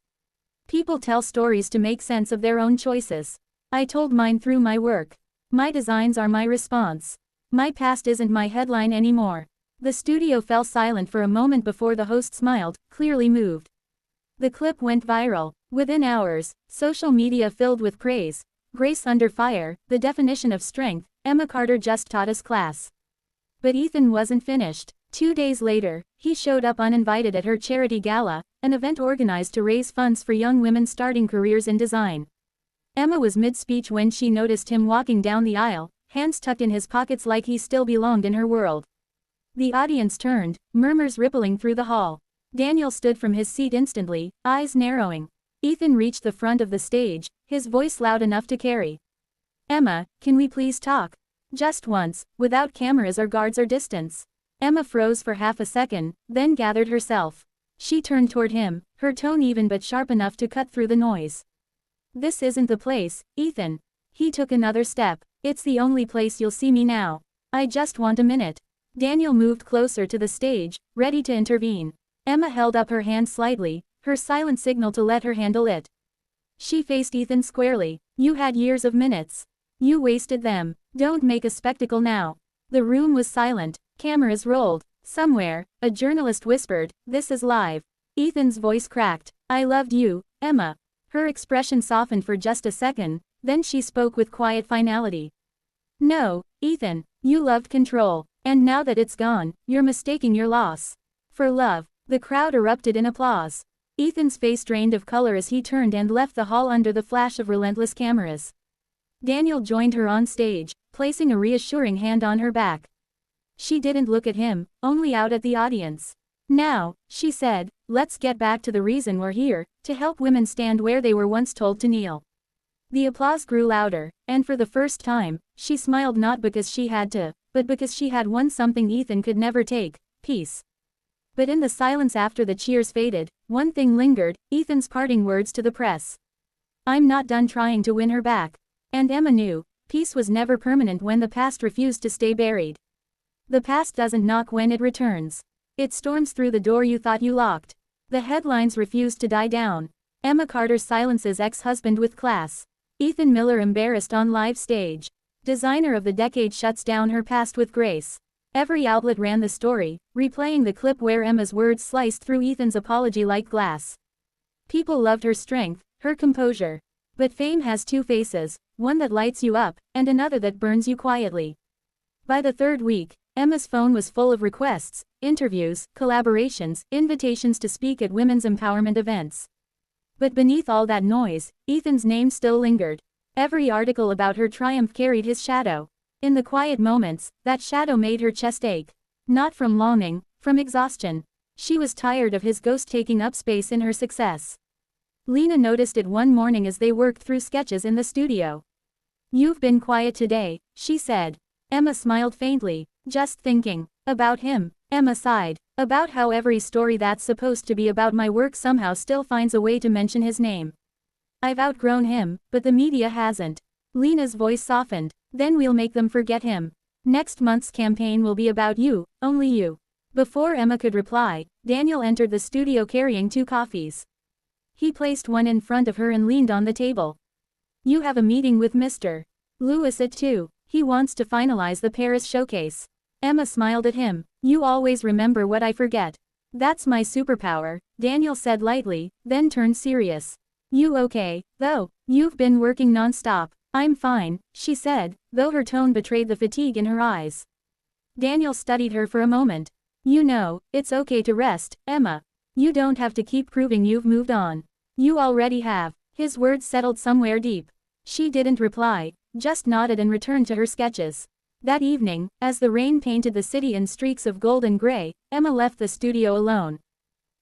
People tell stories to make sense of their own choices. I told mine through my work. My designs are my response. My past isn't my headline anymore. The studio fell silent for a moment before the host smiled, clearly moved. The clip went viral. Within hours, social media filled with praise. Grace under fire, the definition of strength, Emma Carter just taught us class. But Ethan wasn't finished. 2 days later, he showed up uninvited at her charity gala, an event organized to raise funds for young women starting careers in design. Emma was mid-speech when she noticed him walking down the aisle, hands tucked in his pockets like he still belonged in her world. The audience turned, murmurs rippling through the hall. Daniel stood from his seat instantly, eyes narrowing. Ethan reached the front of the stage, his voice loud enough to carry. Emma, can we please talk? Just once, without cameras or guards or distance. Emma froze for half a second, then gathered herself. She turned toward him, her tone even but sharp enough to cut through the noise. This isn't the place, Ethan. He took another step. It's the only place you'll see me now. I just want a minute. Daniel moved closer to the stage, ready to intervene. Emma held up her hand slightly, her silent signal to let her handle it. She faced Ethan squarely. You had years of minutes. You wasted them. Don't make a spectacle now. The room was silent. Cameras rolled. Somewhere, a journalist whispered, this is live. Ethan's voice cracked. I loved you, Emma. Her expression softened for just a second, then she spoke with quiet finality. No, Ethan, you loved control, and now that it's gone, you're mistaking your loss for love. The crowd erupted in applause. Ethan's face drained of color as he turned and left the hall under the flash of relentless cameras. Daniel joined her on stage, placing a reassuring hand on her back. She didn't look at him, only out at the audience. Now, she said, let's get back to the reason we're here, to help women stand where they were once told to kneel. The applause grew louder, and for the first time, she smiled not because she had to, but because she had won something Ethan could never take, peace. But in the silence after the cheers faded, one thing lingered, Ethan's parting words to the press. I'm not done trying to win her back. And Emma knew, peace was never permanent when the past refused to stay buried. The past doesn't knock when it returns. It storms through the door you thought you locked. The headlines refused to die down. Emma Carter silences ex-husband with class. Ethan Miller embarrassed on live stage. Designer of the decade shuts down her past with grace. Every outlet ran the story, replaying the clip where Emma's words sliced through Ethan's apology like glass. People loved her strength, her composure. But fame has two faces, one that lights you up, and another that burns you quietly. By the third week, Emma's phone was full of requests, interviews, collaborations, invitations to speak at women's empowerment events. But beneath all that noise, Ethan's name still lingered. Every article about her triumph carried his shadow. In the quiet moments, that shadow made her chest ache. Not from longing, from exhaustion. She was tired of his ghost taking up space in her success. Lena noticed it one morning as they worked through sketches in the studio. You've been quiet today, she said. Emma smiled faintly. Just thinking. About him. Emma sighed. About how every story that's supposed to be about my work somehow still finds a way to mention his name. I've outgrown him, but the media hasn't. Lena's voice softened. Then we'll make them forget him. Next month's campaign will be about you, only you. Before Emma could reply, Daniel entered the studio carrying 2 coffees. He placed one in front of her and leaned on the table. You have a meeting with Mr. Lewis at 2. He wants to finalize the Paris showcase. Emma smiled at him. You always remember what I forget. That's my superpower, Daniel said lightly, then turned serious. You okay, though? You've been working non-stop. I'm fine, she said, though her tone betrayed the fatigue in her eyes. Daniel studied her for a moment. You know, it's okay to rest, Emma. You don't have to keep proving you've moved on. You already have. His words settled somewhere deep. She didn't reply, just nodded and returned to her sketches. That evening, as the rain painted the city in streaks of gold and gray, Emma left the studio alone.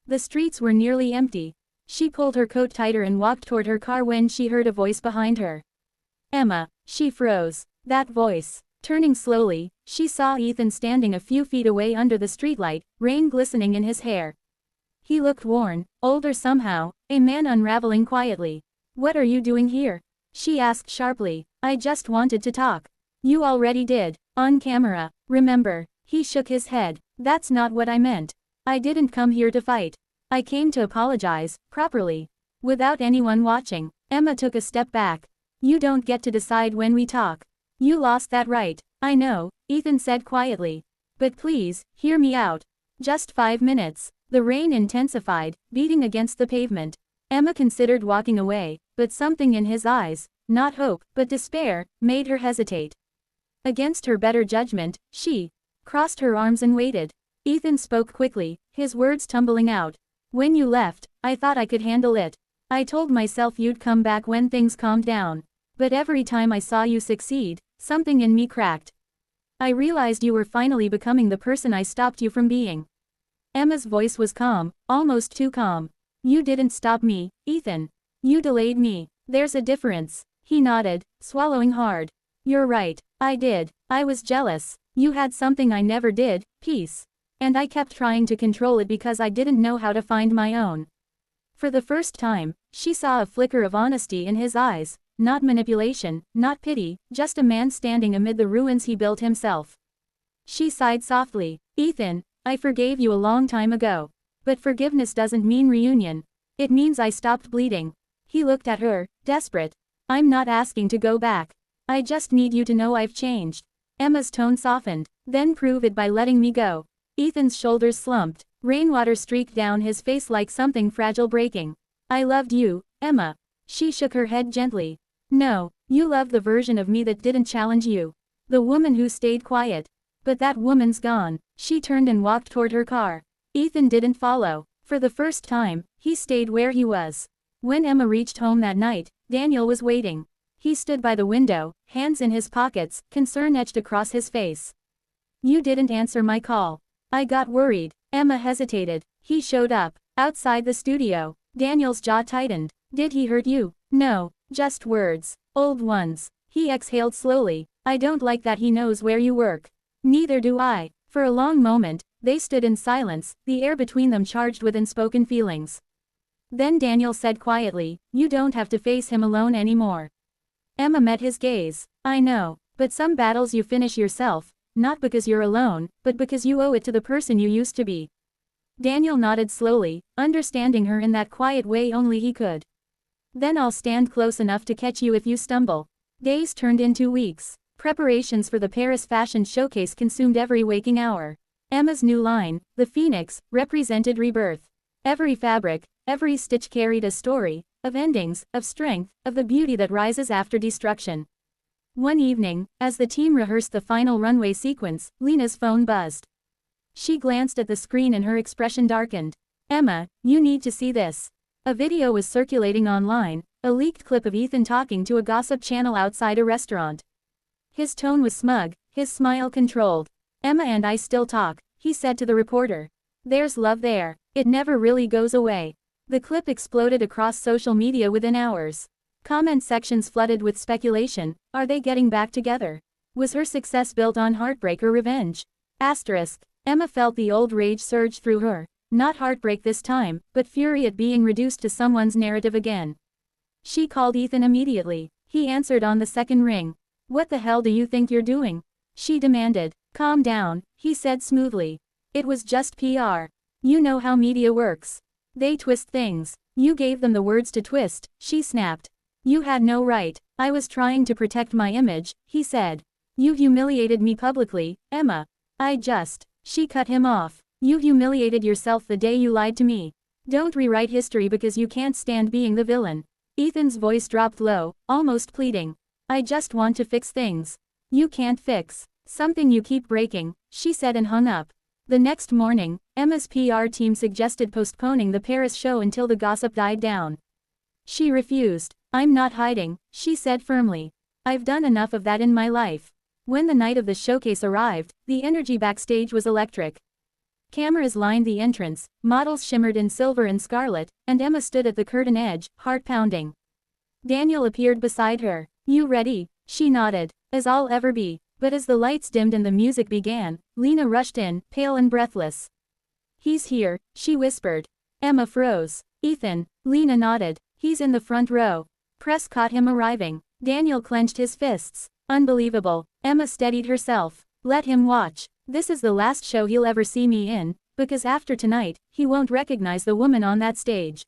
The streets were nearly empty. She pulled her coat tighter and walked toward her car when she heard a voice behind her. Emma, she froze. That voice. Turning slowly, she saw Ethan standing a few feet away under the streetlight, rain glistening in his hair. He looked worn, older somehow, a man unraveling quietly. What are you doing here? She asked sharply. I just wanted to talk. You already did. On camera. Remember. He shook his head. That's not what I meant. I didn't come here to fight. I came to apologize, properly. Without anyone watching. Emma took a step back. You don't get to decide when we talk. You lost that right. I know, Ethan said quietly. But please, hear me out. Just 5 minutes. The rain intensified, beating against the pavement. Emma considered walking away, but something in his eyes, not hope, but despair, made her hesitate. Against her better judgment, she crossed her arms and waited. Ethan spoke quickly, his words tumbling out. When you left, I thought I could handle it. I told myself you'd come back when things calmed down. But every time I saw you succeed, something in me cracked. I realized you were finally becoming the person I stopped you from being. Emma's voice was calm, almost too calm. You didn't stop me, Ethan. You delayed me. There's a difference. He nodded, swallowing hard. You're right, I did. I was jealous. You had something I never did, peace. And I kept trying to control it because I didn't know how to find my own. For the first time, she saw a flicker of honesty in his eyes. Not manipulation, not pity, just a man standing amid the ruins he built himself. She sighed softly. Ethan, I forgave you a long time ago. But forgiveness doesn't mean reunion. It means I stopped bleeding. He looked at her, desperate. I'm not asking to go back. I just need you to know I've changed. Emma's tone softened. Then prove it by letting me go. Ethan's shoulders slumped. Rainwater streaked down his face like something fragile breaking. I loved you, Emma. She shook her head gently. No, you loved the version of me that didn't challenge you. The woman who stayed quiet. But that woman's gone. She turned and walked toward her car. Ethan didn't follow. For the first time, he stayed where he was. When Emma reached home that night, Daniel was waiting. He stood by the window, hands in his pockets, concern etched across his face. You didn't answer my call. I got worried. Emma hesitated. He showed up. Outside the studio. Daniel's jaw tightened. Did he hurt you? No, just words. Old ones. He exhaled slowly. I don't like that he knows where you work. Neither do I. For a long moment, they stood in silence, the air between them charged with unspoken feelings. Then Daniel said quietly, you don't have to face him alone anymore. Emma met his gaze. I know, but some battles you finish yourself, not because you're alone, but because you owe it to the person you used to be. Daniel nodded slowly, understanding her in that quiet way only he could. Then I'll stand close enough to catch you if you stumble. Days turned into weeks. Preparations for the Paris Fashion Showcase consumed every waking hour. Emma's new line, the Phoenix, represented rebirth. Every fabric, every stitch carried a story, of endings, of strength, of the beauty that rises after destruction. One evening, as the team rehearsed the final runway sequence, Lena's phone buzzed. She glanced at the screen and her expression darkened. Emma, you need to see this. A video was circulating online, a leaked clip of Ethan talking to a gossip channel outside a restaurant. His tone was smug, his smile controlled. Emma and I still talk, he said to the reporter. There's love there. It never really goes away. The clip exploded across social media within hours. Comment sections flooded with speculation. Are they getting back together? Was her success built on heartbreak or revenge? Asterisk. Emma felt the old rage surge through her. Not heartbreak this time, but fury at being reduced to someone's narrative again. She called Ethan immediately. He answered on the second ring. What the hell do you think you're doing? She demanded. Calm down, he said smoothly. It was just PR. You know how media works. They twist things. You gave them the words to twist, she snapped. You had no right. I was trying to protect my image, he said. You humiliated me publicly, Emma. She cut him off. You humiliated yourself the day you lied to me. Don't rewrite history because you can't stand being the villain. Ethan's voice dropped low, almost pleading. I just want to fix things. You can't fix something you keep breaking, she said and hung up. The next morning, Emma's PR team suggested postponing the Paris show until the gossip died down. She refused. I'm not hiding, she said firmly. I've done enough of that in my life. When the night of the showcase arrived, the energy backstage was electric. Cameras lined the entrance, models shimmered in silver and scarlet, and Emma stood at the curtain edge, heart pounding. Daniel appeared beside her. You ready? She nodded. As I'll ever be. But as the lights dimmed and the music began, Lena rushed in, pale and breathless. He's here, she whispered. Emma froze. Ethan, Lena nodded. He's in the front row. Press caught him arriving. Daniel clenched his fists. Unbelievable. Emma steadied herself. Let him watch. This is the last show he'll ever see me in, because after tonight, he won't recognize the woman on that stage.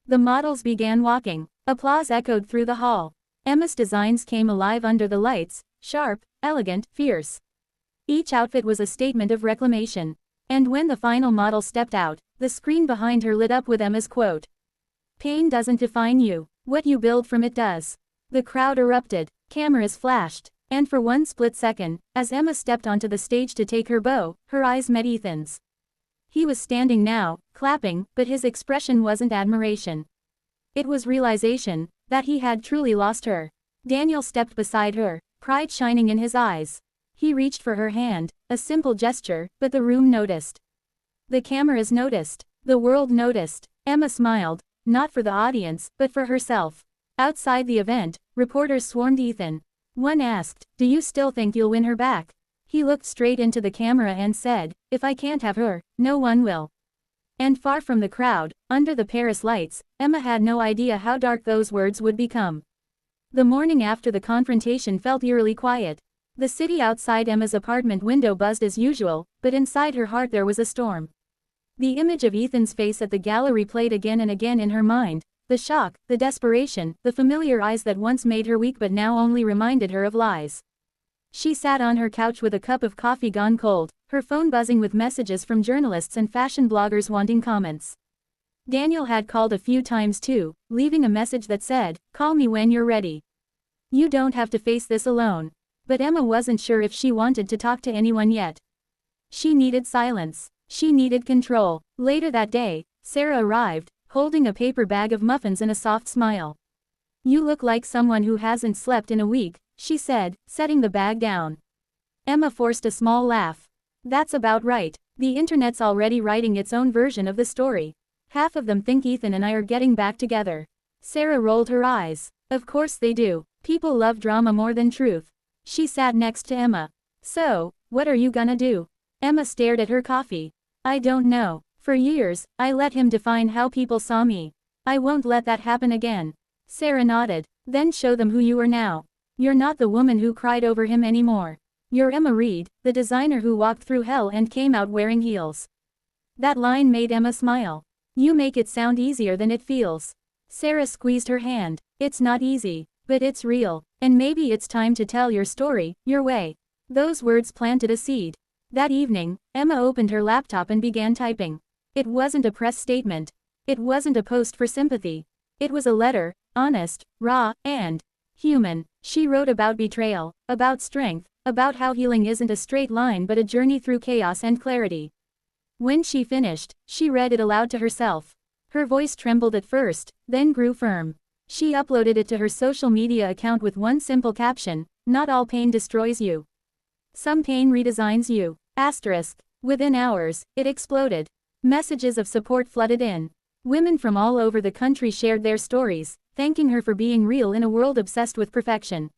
The models began walking. Applause echoed through the hall. Emma's designs came alive under the lights, sharp, elegant, fierce. Each outfit was a statement of reclamation. And when the final model stepped out, the screen behind her lit up with Emma's quote. Pain doesn't define you. What you build from it does. The crowd erupted. Cameras flashed. And for one split second, as Emma stepped onto the stage to take her bow, her eyes met Ethan's. He was standing now, clapping, but his expression wasn't admiration. It was realization that he had truly lost her. Daniel stepped beside her, pride shining in his eyes. He reached for her hand, a simple gesture, but the room noticed. The cameras noticed. The world noticed. Emma smiled, not for the audience, but for herself. Outside the event, reporters swarmed Ethan. One asked, do you still think you'll win her back? He looked straight into the camera and said, if I can't have her, no one will. And far from the crowd, under the Paris lights, Emma had no idea how dark those words would become. The morning after the confrontation felt eerily quiet. The city outside Emma's apartment window buzzed as usual, but inside her heart there was a storm. The image of Ethan's face at the gala replayed again and again in her mind, the shock, the desperation, the familiar eyes that once made her weak but now only reminded her of lies. She sat on her couch with a cup of coffee gone cold, her phone buzzing with messages from journalists and fashion bloggers wanting comments. Daniel had called a few times too, leaving a message that said, "Call me when you're ready. You don't have to face this alone." But Emma wasn't sure if she wanted to talk to anyone yet. She needed silence. She needed control. Later that day, Sarah arrived, holding a paper bag of muffins and a soft smile. "You look like someone who hasn't slept in a week," she said, setting the bag down. Emma forced a small laugh. "That's about right. The internet's already writing its own version of the story. Half of them think Ethan and I are getting back together." Sarah rolled her eyes. "Of course they do. People love drama more than truth." She sat next to Emma. "So, what are you gonna do?" Emma stared at her coffee. "I don't know. For years, I let him define how people saw me. I won't let that happen again." Sarah nodded. "Then show them who you are now. You're not the woman who cried over him anymore. You're Emma Reed, the designer who walked through hell and came out wearing heels." That line made Emma smile. "You make it sound easier than it feels." Sarah squeezed her hand. "It's not easy, but it's real, and maybe it's time to tell your story, your way." Those words planted a seed. That evening, Emma opened her laptop and began typing. It wasn't a press statement. It wasn't a post for sympathy. It was a letter, honest, raw, and human. She wrote about betrayal, about strength, about how healing isn't a straight line but a journey through chaos and clarity. When she finished, she read it aloud to herself. Her voice trembled at first, then grew firm. She uploaded it to her social media account with one simple caption: "Not all pain destroys you. Some pain redesigns you." Asterisk. Within hours, it exploded. Messages of support flooded in. Women from all over the country shared their stories, thanking her for being real in a world obsessed with perfection.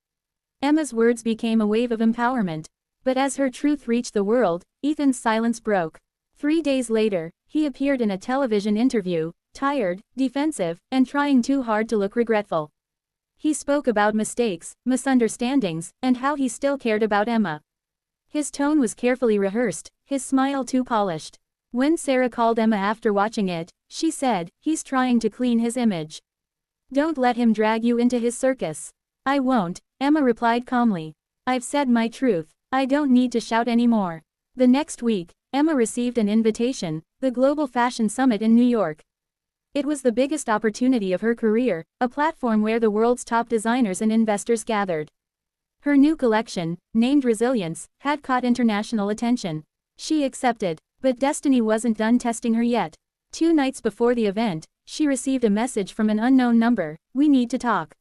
Emma's words became a wave of empowerment. But as her truth reached the world, Ethan's silence broke. 3 days later, he appeared in a television interview, tired, defensive, and trying too hard to look regretful. He spoke about mistakes, misunderstandings, and how he still cared about Emma. His tone was carefully rehearsed, his smile too polished. When Sarah called Emma after watching it, she said, "He's trying to clean his image. Don't let him drag you into his circus." "I won't," Emma replied calmly. "I've said my truth. I don't need to shout anymore." The next week, Emma received an invitation, the Global Fashion Summit in New York. It was the biggest opportunity of her career, a platform where the world's top designers and investors gathered. Her new collection, named Resilience, had caught international attention. She accepted, but destiny wasn't done testing her yet. 2 nights before the event, she received a message from an unknown number: "We need to talk.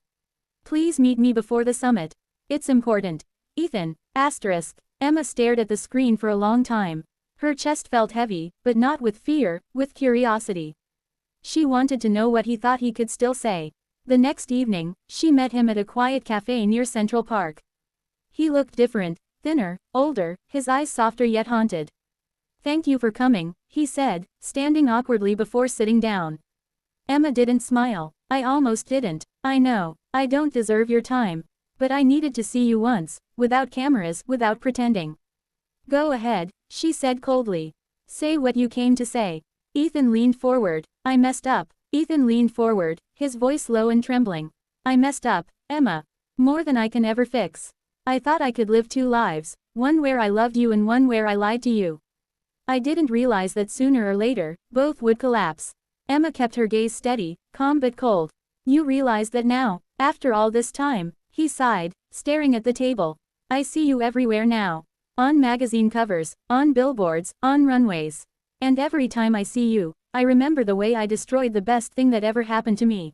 Please meet me before the summit. It's important. Ethan." Asterisk. Emma stared at the screen for a long time. Her chest felt heavy, but not with fear, with curiosity. She wanted to know what he thought he could still say. The next evening, she met him at a quiet cafe near Central Park. He looked different, thinner, older, his eyes softer yet haunted. "Thank you for coming," he said, standing awkwardly before sitting down. Emma didn't smile. "I almost didn't. I know, I don't deserve your time. But I needed to see you once, without cameras, without pretending." "Go ahead," she said coldly. "Say what you came to say." Ethan leaned forward. "I messed up." Ethan leaned forward, his voice low and trembling. "I messed up, Emma. More than I can ever fix. I thought I could live 2 lives, one where I loved you and one where I lied to you. I didn't realize that sooner or later, both would collapse." Emma kept her gaze steady, calm but cold. "You realize that now, after all this time?" He sighed, staring at the table. "I see you everywhere now. On magazine covers, on billboards, on runways. And every time I see you, I remember the way I destroyed the best thing that ever happened to me."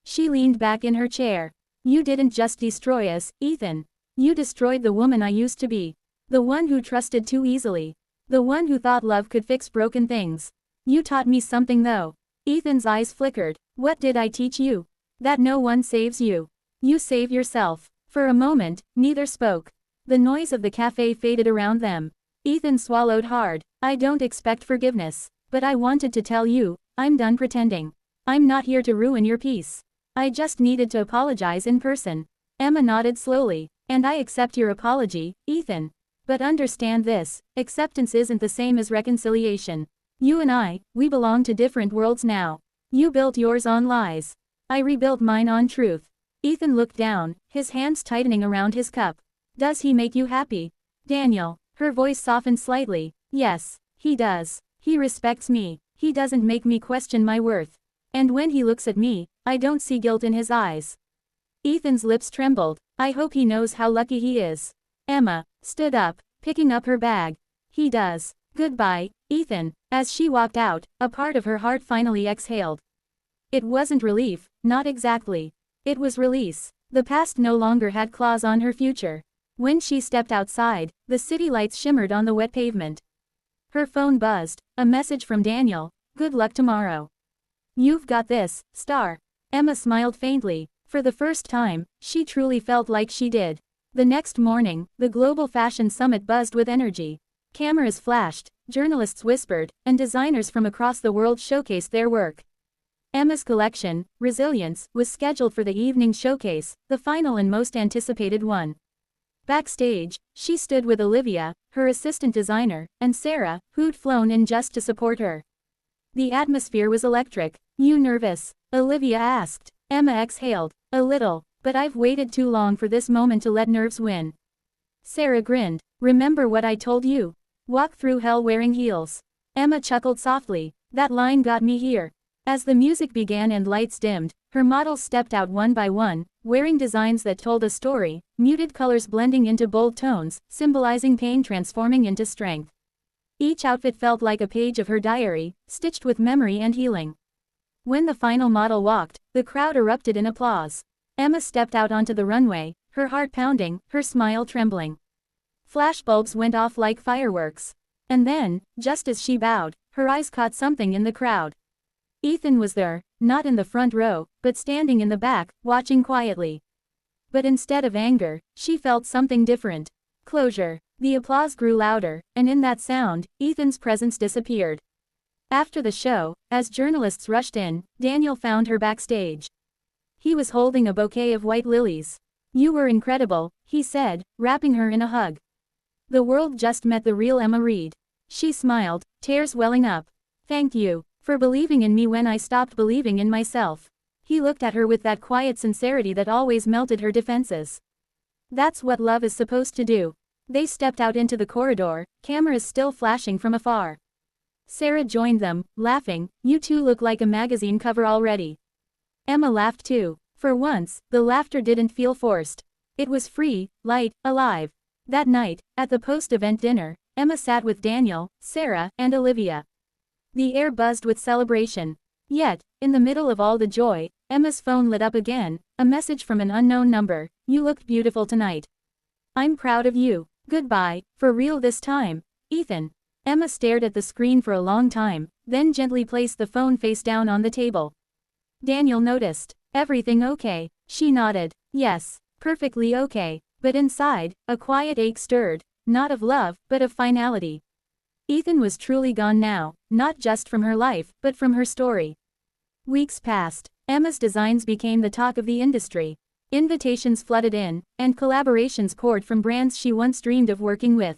She leaned back in her chair. "You didn't just destroy us, Ethan. You destroyed the woman I used to be. The one who trusted too easily. The one who thought love could fix broken things. You taught me something though." Ethan's eyes flickered. "What did I teach you?" "That no one saves you. You save yourself." For a moment, neither spoke. The noise of the cafe faded around them. Ethan swallowed hard. "I don't expect forgiveness. But I wanted to tell you, I'm done pretending. I'm not here to ruin your peace. I just needed to apologize in person." Emma nodded slowly. "And I accept your apology, Ethan. But understand this, acceptance isn't the same as reconciliation. You and I, we belong to different worlds now. You built yours on lies. I rebuilt mine on truth." Ethan looked down, his hands tightening around his cup. Does he make you happy? Daniel. Her voice softened slightly. Yes, he does. He respects me. He doesn't make me question my worth. And when he looks at me, I don't see guilt in his eyes. Ethan's lips trembled. I hope he knows how lucky he is. Emma stood up, picking up her bag. He does. Goodbye, Ethan. As she walked out, a part of her heart finally exhaled. It wasn't relief, not exactly. It was release. The past no longer had claws on her future. When she stepped outside, the city lights shimmered on the wet pavement. Her phone buzzed, a message from Daniel. Good luck tomorrow. You've got this, star. Emma smiled faintly. For the first time, she truly felt like she did. The next morning, the Global Fashion Summit buzzed with energy. Cameras flashed, journalists whispered, and designers from across the world showcased their work. Emma's collection, Resilience, was scheduled for the evening showcase, the final and most anticipated one. Backstage, she stood with Olivia, her assistant designer, and Sarah, who'd flown in just to support her. The atmosphere was electric. You nervous? Olivia asked. Emma exhaled. A little, but I've waited too long for this moment to let nerves win. Sarah grinned. Remember what I told you? Walk through hell wearing heels. Emma chuckled softly. That line got me here. As the music began and lights dimmed, her models stepped out one by one, wearing designs that told a story, muted colors blending into bold tones, symbolizing pain transforming into strength. Each outfit felt like a page of her diary, stitched with memory and healing. When the final model walked, the crowd erupted in applause. Emma stepped out onto the runway, her heart pounding, her smile trembling. Flashbulbs went off like fireworks. And then, just as she bowed, her eyes caught something in the crowd. Ethan was there, not in the front row, but standing in the back, watching quietly. But instead of anger, she felt something different. Closure. The applause grew louder, and in that sound, Ethan's presence disappeared. After the show, as journalists rushed in, Daniel found her backstage. He was holding a bouquet of white lilies. You were incredible, he said, wrapping her in a hug. The world just met the real Emma Reed. She smiled, tears welling up. Thank you, for believing in me when I stopped believing in myself. He looked at her with that quiet sincerity that always melted her defenses. That's what love is supposed to do. They stepped out into the corridor, cameras still flashing from afar. Sarah joined them, laughing. You two look like a magazine cover already. Emma laughed too. For once, the laughter didn't feel forced. It was free, light, alive. That night, at the post-event dinner, Emma sat with Daniel, Sarah, and Olivia. The air buzzed with celebration. Yet, in the middle of all the joy, Emma's phone lit up again, a message from an unknown number. You looked beautiful tonight. I'm proud of you. Goodbye, for real this time, Ethan. Emma stared at the screen for a long time, then gently placed the phone face down on the table. Daniel noticed. Everything okay? She nodded. Yes, perfectly okay. But inside, a quiet ache stirred, not of love, but of finality. Ethan was truly gone now, not just from her life, but from her story. Weeks passed. Emma's designs became the talk of the industry. Invitations flooded in, and collaborations poured from brands she once dreamed of working with.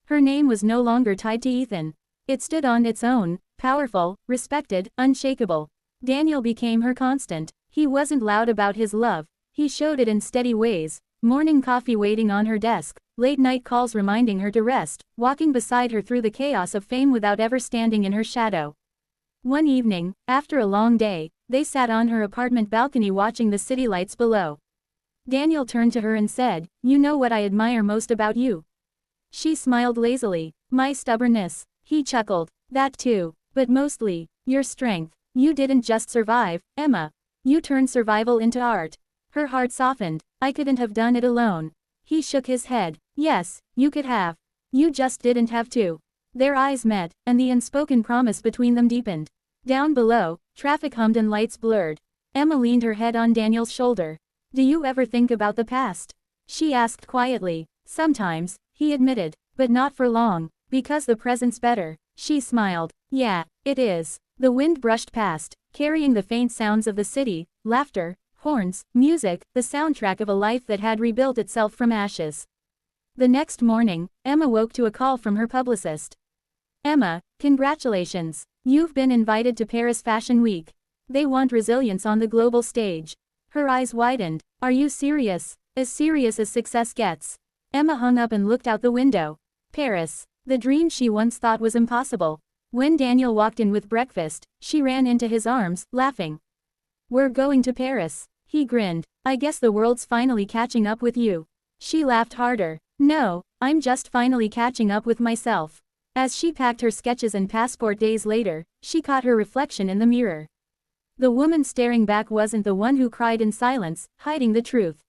Her name was no longer tied to Ethan. It stood on its own, powerful, respected, unshakable. Daniel became her constant. He wasn't loud about his love. He showed it in steady ways. Morning coffee waiting on her desk, late night calls reminding her to rest, walking beside her through the chaos of fame without ever standing in her shadow. One evening, after a long day, they sat on her apartment balcony watching the city lights below. Daniel turned to her and said, You know what I admire most about you? She smiled lazily. My stubbornness. He chuckled. That too. But mostly, your strength. You didn't just survive, Emma. You turned survival into art. Her heart softened. I couldn't have done it alone. He shook his head. Yes, you could have. You just didn't have to. Their eyes met, and the unspoken promise between them deepened. Down below, traffic hummed and lights blurred. Emma leaned her head on Daniel's shoulder. Do you ever think about the past? She asked quietly. Sometimes, he admitted, but not for long, because the present's better. She smiled. Yeah, it is. The wind brushed past, carrying the faint sounds of the city, laughter, horns, music, the soundtrack of a life that had rebuilt itself from ashes. The next morning, Emma woke to a call from her publicist. Emma, congratulations. You've been invited to Paris Fashion Week. They want resilience on the global stage. Her eyes widened. Are you serious? As serious as success gets. Emma hung up and looked out the window. Paris. The dream she once thought was impossible. When Daniel walked in with breakfast, she ran into his arms, laughing. "We're going to Paris." He grinned. "I guess the world's finally catching up with you." She laughed harder. "No, I'm just finally catching up with myself." As she packed her sketches and passport days later, she caught her reflection in the mirror. The woman staring back wasn't the one who cried in silence, hiding the truth.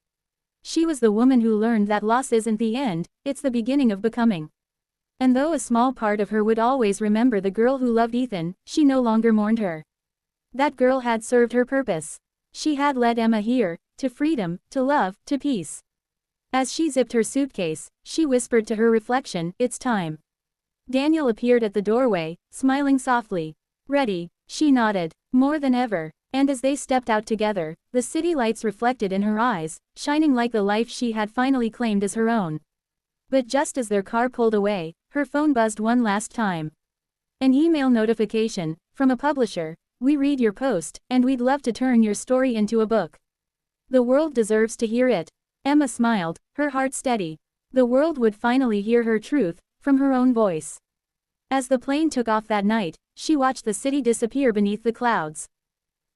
She was the woman who learned that loss isn't the end, it's the beginning of becoming. And though a small part of her would always remember the girl who loved Ethan, she no longer mourned her. That girl had served her purpose. She had led Emma here, to freedom, to love, to peace. As she zipped her suitcase, she whispered to her reflection, "It's time." Daniel appeared at the doorway, smiling softly. "Ready?" She nodded. More than ever. And as they stepped out together, the city lights reflected in her eyes, shining like the life she had finally claimed as her own. But just as their car pulled away, her phone buzzed one last time. An email notification, from a publisher. "We read your post, and we'd love to turn your story into a book. The world deserves to hear it." Emma smiled, her heart steady. The world would finally hear her truth, from her own voice. As the plane took off that night, she watched the city disappear beneath the clouds.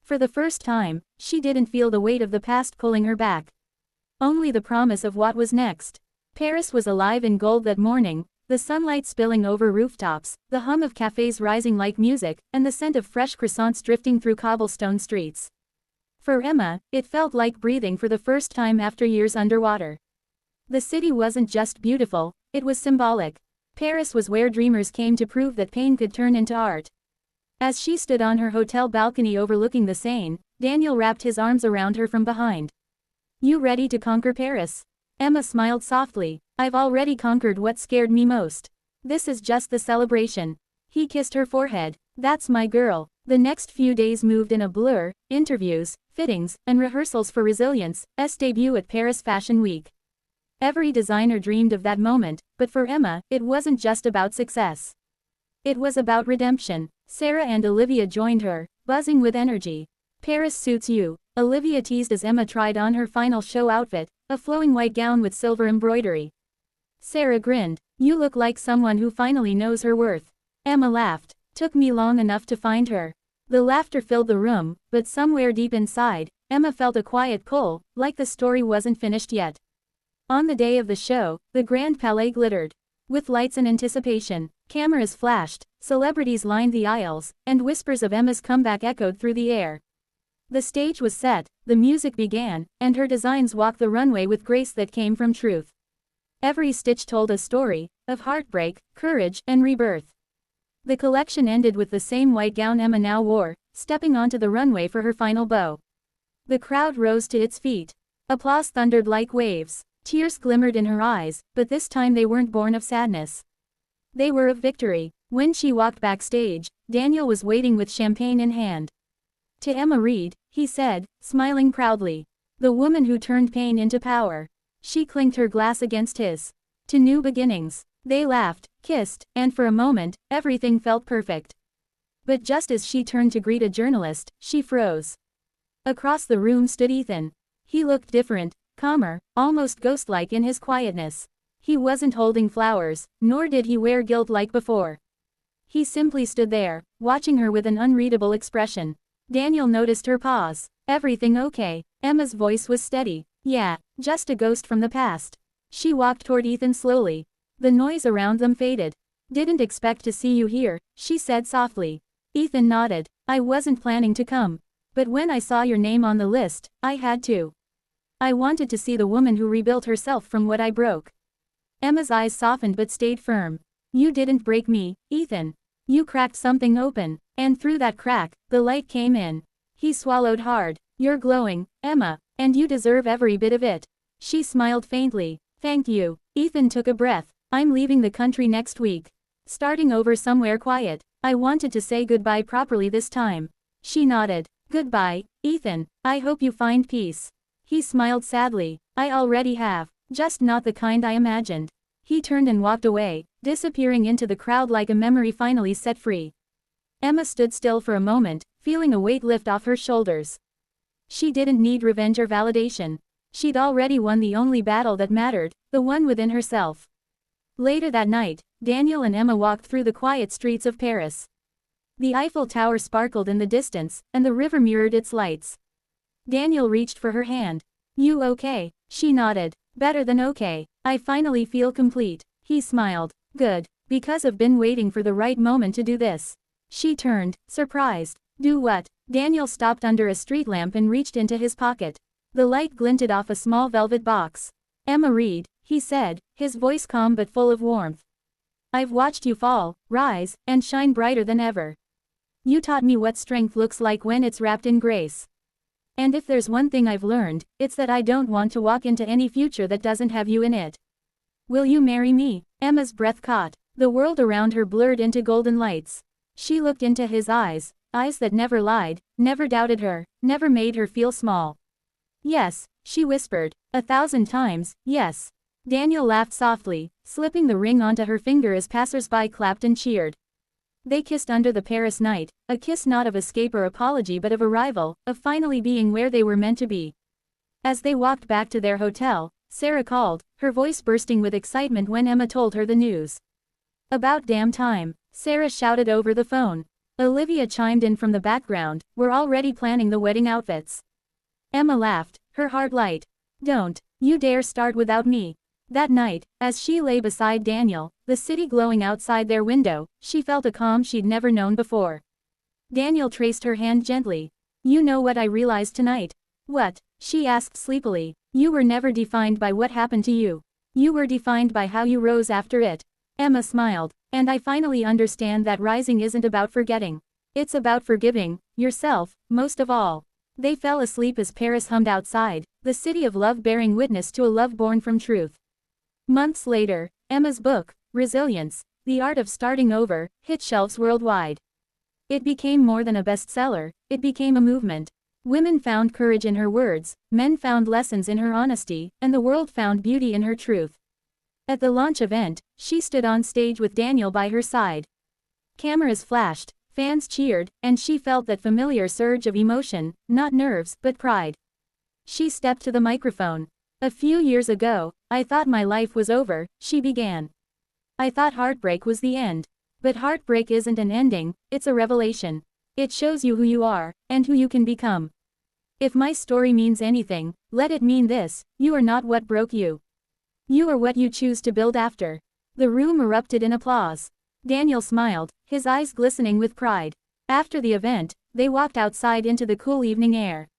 For the first time, she didn't feel the weight of the past pulling her back. Only the promise of what was next. Paris was alive in gold that morning, the sunlight spilling over rooftops, the hum of cafes rising like music, and the scent of fresh croissants drifting through cobblestone streets. For Emma, it felt like breathing for the first time after years underwater. The city wasn't just beautiful, it was symbolic. Paris was where dreamers came to prove that pain could turn into art. As she stood on her hotel balcony overlooking the Seine, Daniel wrapped his arms around her from behind. "You ready to conquer Paris?" Emma smiled softly. "I've already conquered what scared me most. This is just the celebration." He kissed her forehead. "That's my girl." The next few days moved in a blur, interviews, fittings, and rehearsals for Resilience's debut at Paris Fashion Week. Every designer dreamed of that moment, but for Emma, it wasn't just about success. It was about redemption. Sarah and Olivia joined her, buzzing with energy. "Paris suits you," Olivia teased as Emma tried on her final show outfit, a flowing white gown with silver embroidery. Sarah grinned. "You look like someone who finally knows her worth." Emma laughed. "Took me long enough to find her." The laughter filled the room, but somewhere deep inside, Emma felt a quiet pull, like the story wasn't finished yet. On the day of the show, the Grand Palais glittered. With lights and anticipation, cameras flashed, celebrities lined the aisles, and whispers of Emma's comeback echoed through the air. The stage was set, the music began, and her designs walked the runway with grace that came from truth. Every stitch told a story, of heartbreak, courage, and rebirth. The collection ended with the same white gown Emma now wore, stepping onto the runway for her final bow. The crowd rose to its feet. Applause thundered like waves. Tears glimmered in her eyes, but this time they weren't born of sadness. They were of victory. When she walked backstage, Daniel was waiting with champagne in hand. "To Emma Reed," he said, smiling proudly. "The woman who turned pain into power." She clinked her glass against his. "To new beginnings." They laughed, kissed, and for a moment, everything felt perfect. But just as she turned to greet a journalist, she froze. Across the room stood Ethan. He looked different, calmer, almost ghost-like in his quietness. He wasn't holding flowers, nor did he wear guilt like before. He simply stood there, watching her with an unreadable expression. Daniel noticed her pause. "Everything okay?" Emma's voice was steady. "Yeah, just a ghost from the past." She walked toward Ethan slowly. The noise around them faded. "Didn't expect to see you here," she said softly. Ethan nodded. "I wasn't planning to come. But when I saw your name on the list, I had to. I wanted to see the woman who rebuilt herself from what I broke." Emma's eyes softened but stayed firm. "You didn't break me, Ethan. You cracked something open, and through that crack, the light came in." He swallowed hard. "You're glowing, Emma, and you deserve every bit of it." She smiled faintly. "Thank you." Ethan took a breath. "I'm leaving the country next week. Starting over somewhere quiet. I wanted to say goodbye properly this time." She nodded. "Goodbye, Ethan. I hope you find peace." He smiled sadly. "I already have, just not the kind I imagined." He turned and walked away, disappearing into the crowd like a memory finally set free. Emma stood still for a moment, feeling a weight lift off her shoulders. She didn't need revenge or validation. She'd already won the only battle that mattered, the one within herself. Later that night, Daniel and Emma walked through the quiet streets of Paris. The Eiffel Tower sparkled in the distance, and the river mirrored its lights. Daniel reached for her hand. "You okay?" She nodded. "Better than okay. I finally feel complete." He smiled. "Good. Because I've been waiting for the right moment to do this." She turned, surprised. "Do what?" Daniel stopped under a street lamp and reached into his pocket. The light glinted off a small velvet box. "Emma Reed," he said, his voice calm but full of warmth. "I've watched you fall, rise, and shine brighter than ever. You taught me what strength looks like when it's wrapped in grace. And if there's one thing I've learned, it's that I don't want to walk into any future that doesn't have you in it. Will you marry me?" Emma's breath caught. The world around her blurred into golden lights. She looked into his eyes, eyes that never lied, never doubted her, never made her feel small. "Yes," she whispered. 1,000 times, yes. Daniel laughed softly, slipping the ring onto her finger as passers-by clapped and cheered. They kissed under the Paris night, a kiss not of escape or apology but of arrival, of finally being where they were meant to be. As they walked back to their hotel, Sarah called, her voice bursting with excitement when Emma told her the news. "About damn time," Sarah shouted over the phone. Olivia chimed in from the background, "We're already planning the wedding outfits." Emma laughed, her heart light. "Don't you dare start without me." That night, as she lay beside Daniel, the city glowing outside their window, she felt a calm she'd never known before. Daniel traced her hand gently. "You know what I realized tonight?" "What?" she asked sleepily. "You were never defined by what happened to you. You were defined by how you rose after it." Emma smiled. "And I finally understand that rising isn't about forgetting. It's about forgiving yourself, most of all." They fell asleep as Paris hummed outside, the city of love bearing witness to a love born from truth. Months later, Emma's book, Resilience, The Art of Starting Over, hit shelves worldwide. It became more than a bestseller, it became a movement. Women found courage in her words, men found lessons in her honesty, and the world found beauty in her truth. At the launch event, she stood on stage with Daniel by her side. Cameras flashed, fans cheered, and she felt that familiar surge of emotion, not nerves, but pride. She stepped to the microphone. "A few years ago, I thought my life was over," she began. "I thought heartbreak was the end. But heartbreak isn't an ending, it's a revelation. It shows you who you are, and who you can become. If my story means anything, let it mean this: you are not what broke you. You are what you choose to build after." The room erupted in applause. Daniel smiled, his eyes glistening with pride. After the event, they walked outside into the cool evening air.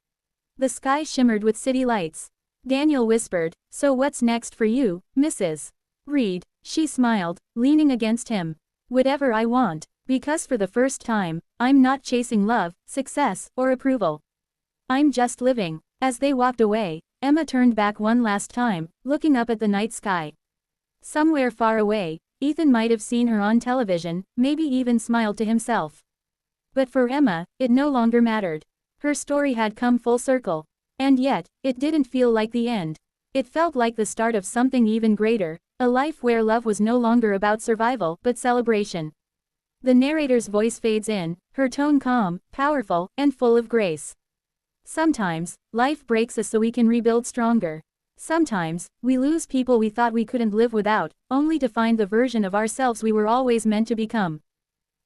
The sky shimmered with city lights. Daniel whispered, "So what's next for you, Mrs. Reed?" She smiled, leaning against him. "Whatever I want, because for the first time, I'm not chasing love, success, or approval. I'm just living." As they walked away, Emma turned back one last time, looking up at the night sky. Somewhere far away, Ethan might have seen her on television, maybe even smiled to himself. But for Emma, it no longer mattered. Her story had come full circle. And yet, it didn't feel like the end. It felt like the start of something even greater, a life where love was no longer about survival but celebration. The narrator's voice fades in, her tone calm, powerful, and full of grace. "Sometimes, life breaks us so we can rebuild stronger. Sometimes, we lose people we thought we couldn't live without, only to find the version of ourselves we were always meant to become.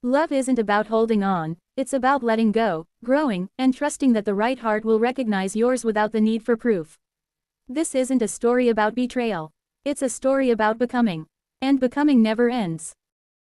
Love isn't about holding on, it's about letting go, growing, and trusting that the right heart will recognize yours without the need for proof. This isn't a story about betrayal. It's a story about becoming. And becoming never ends."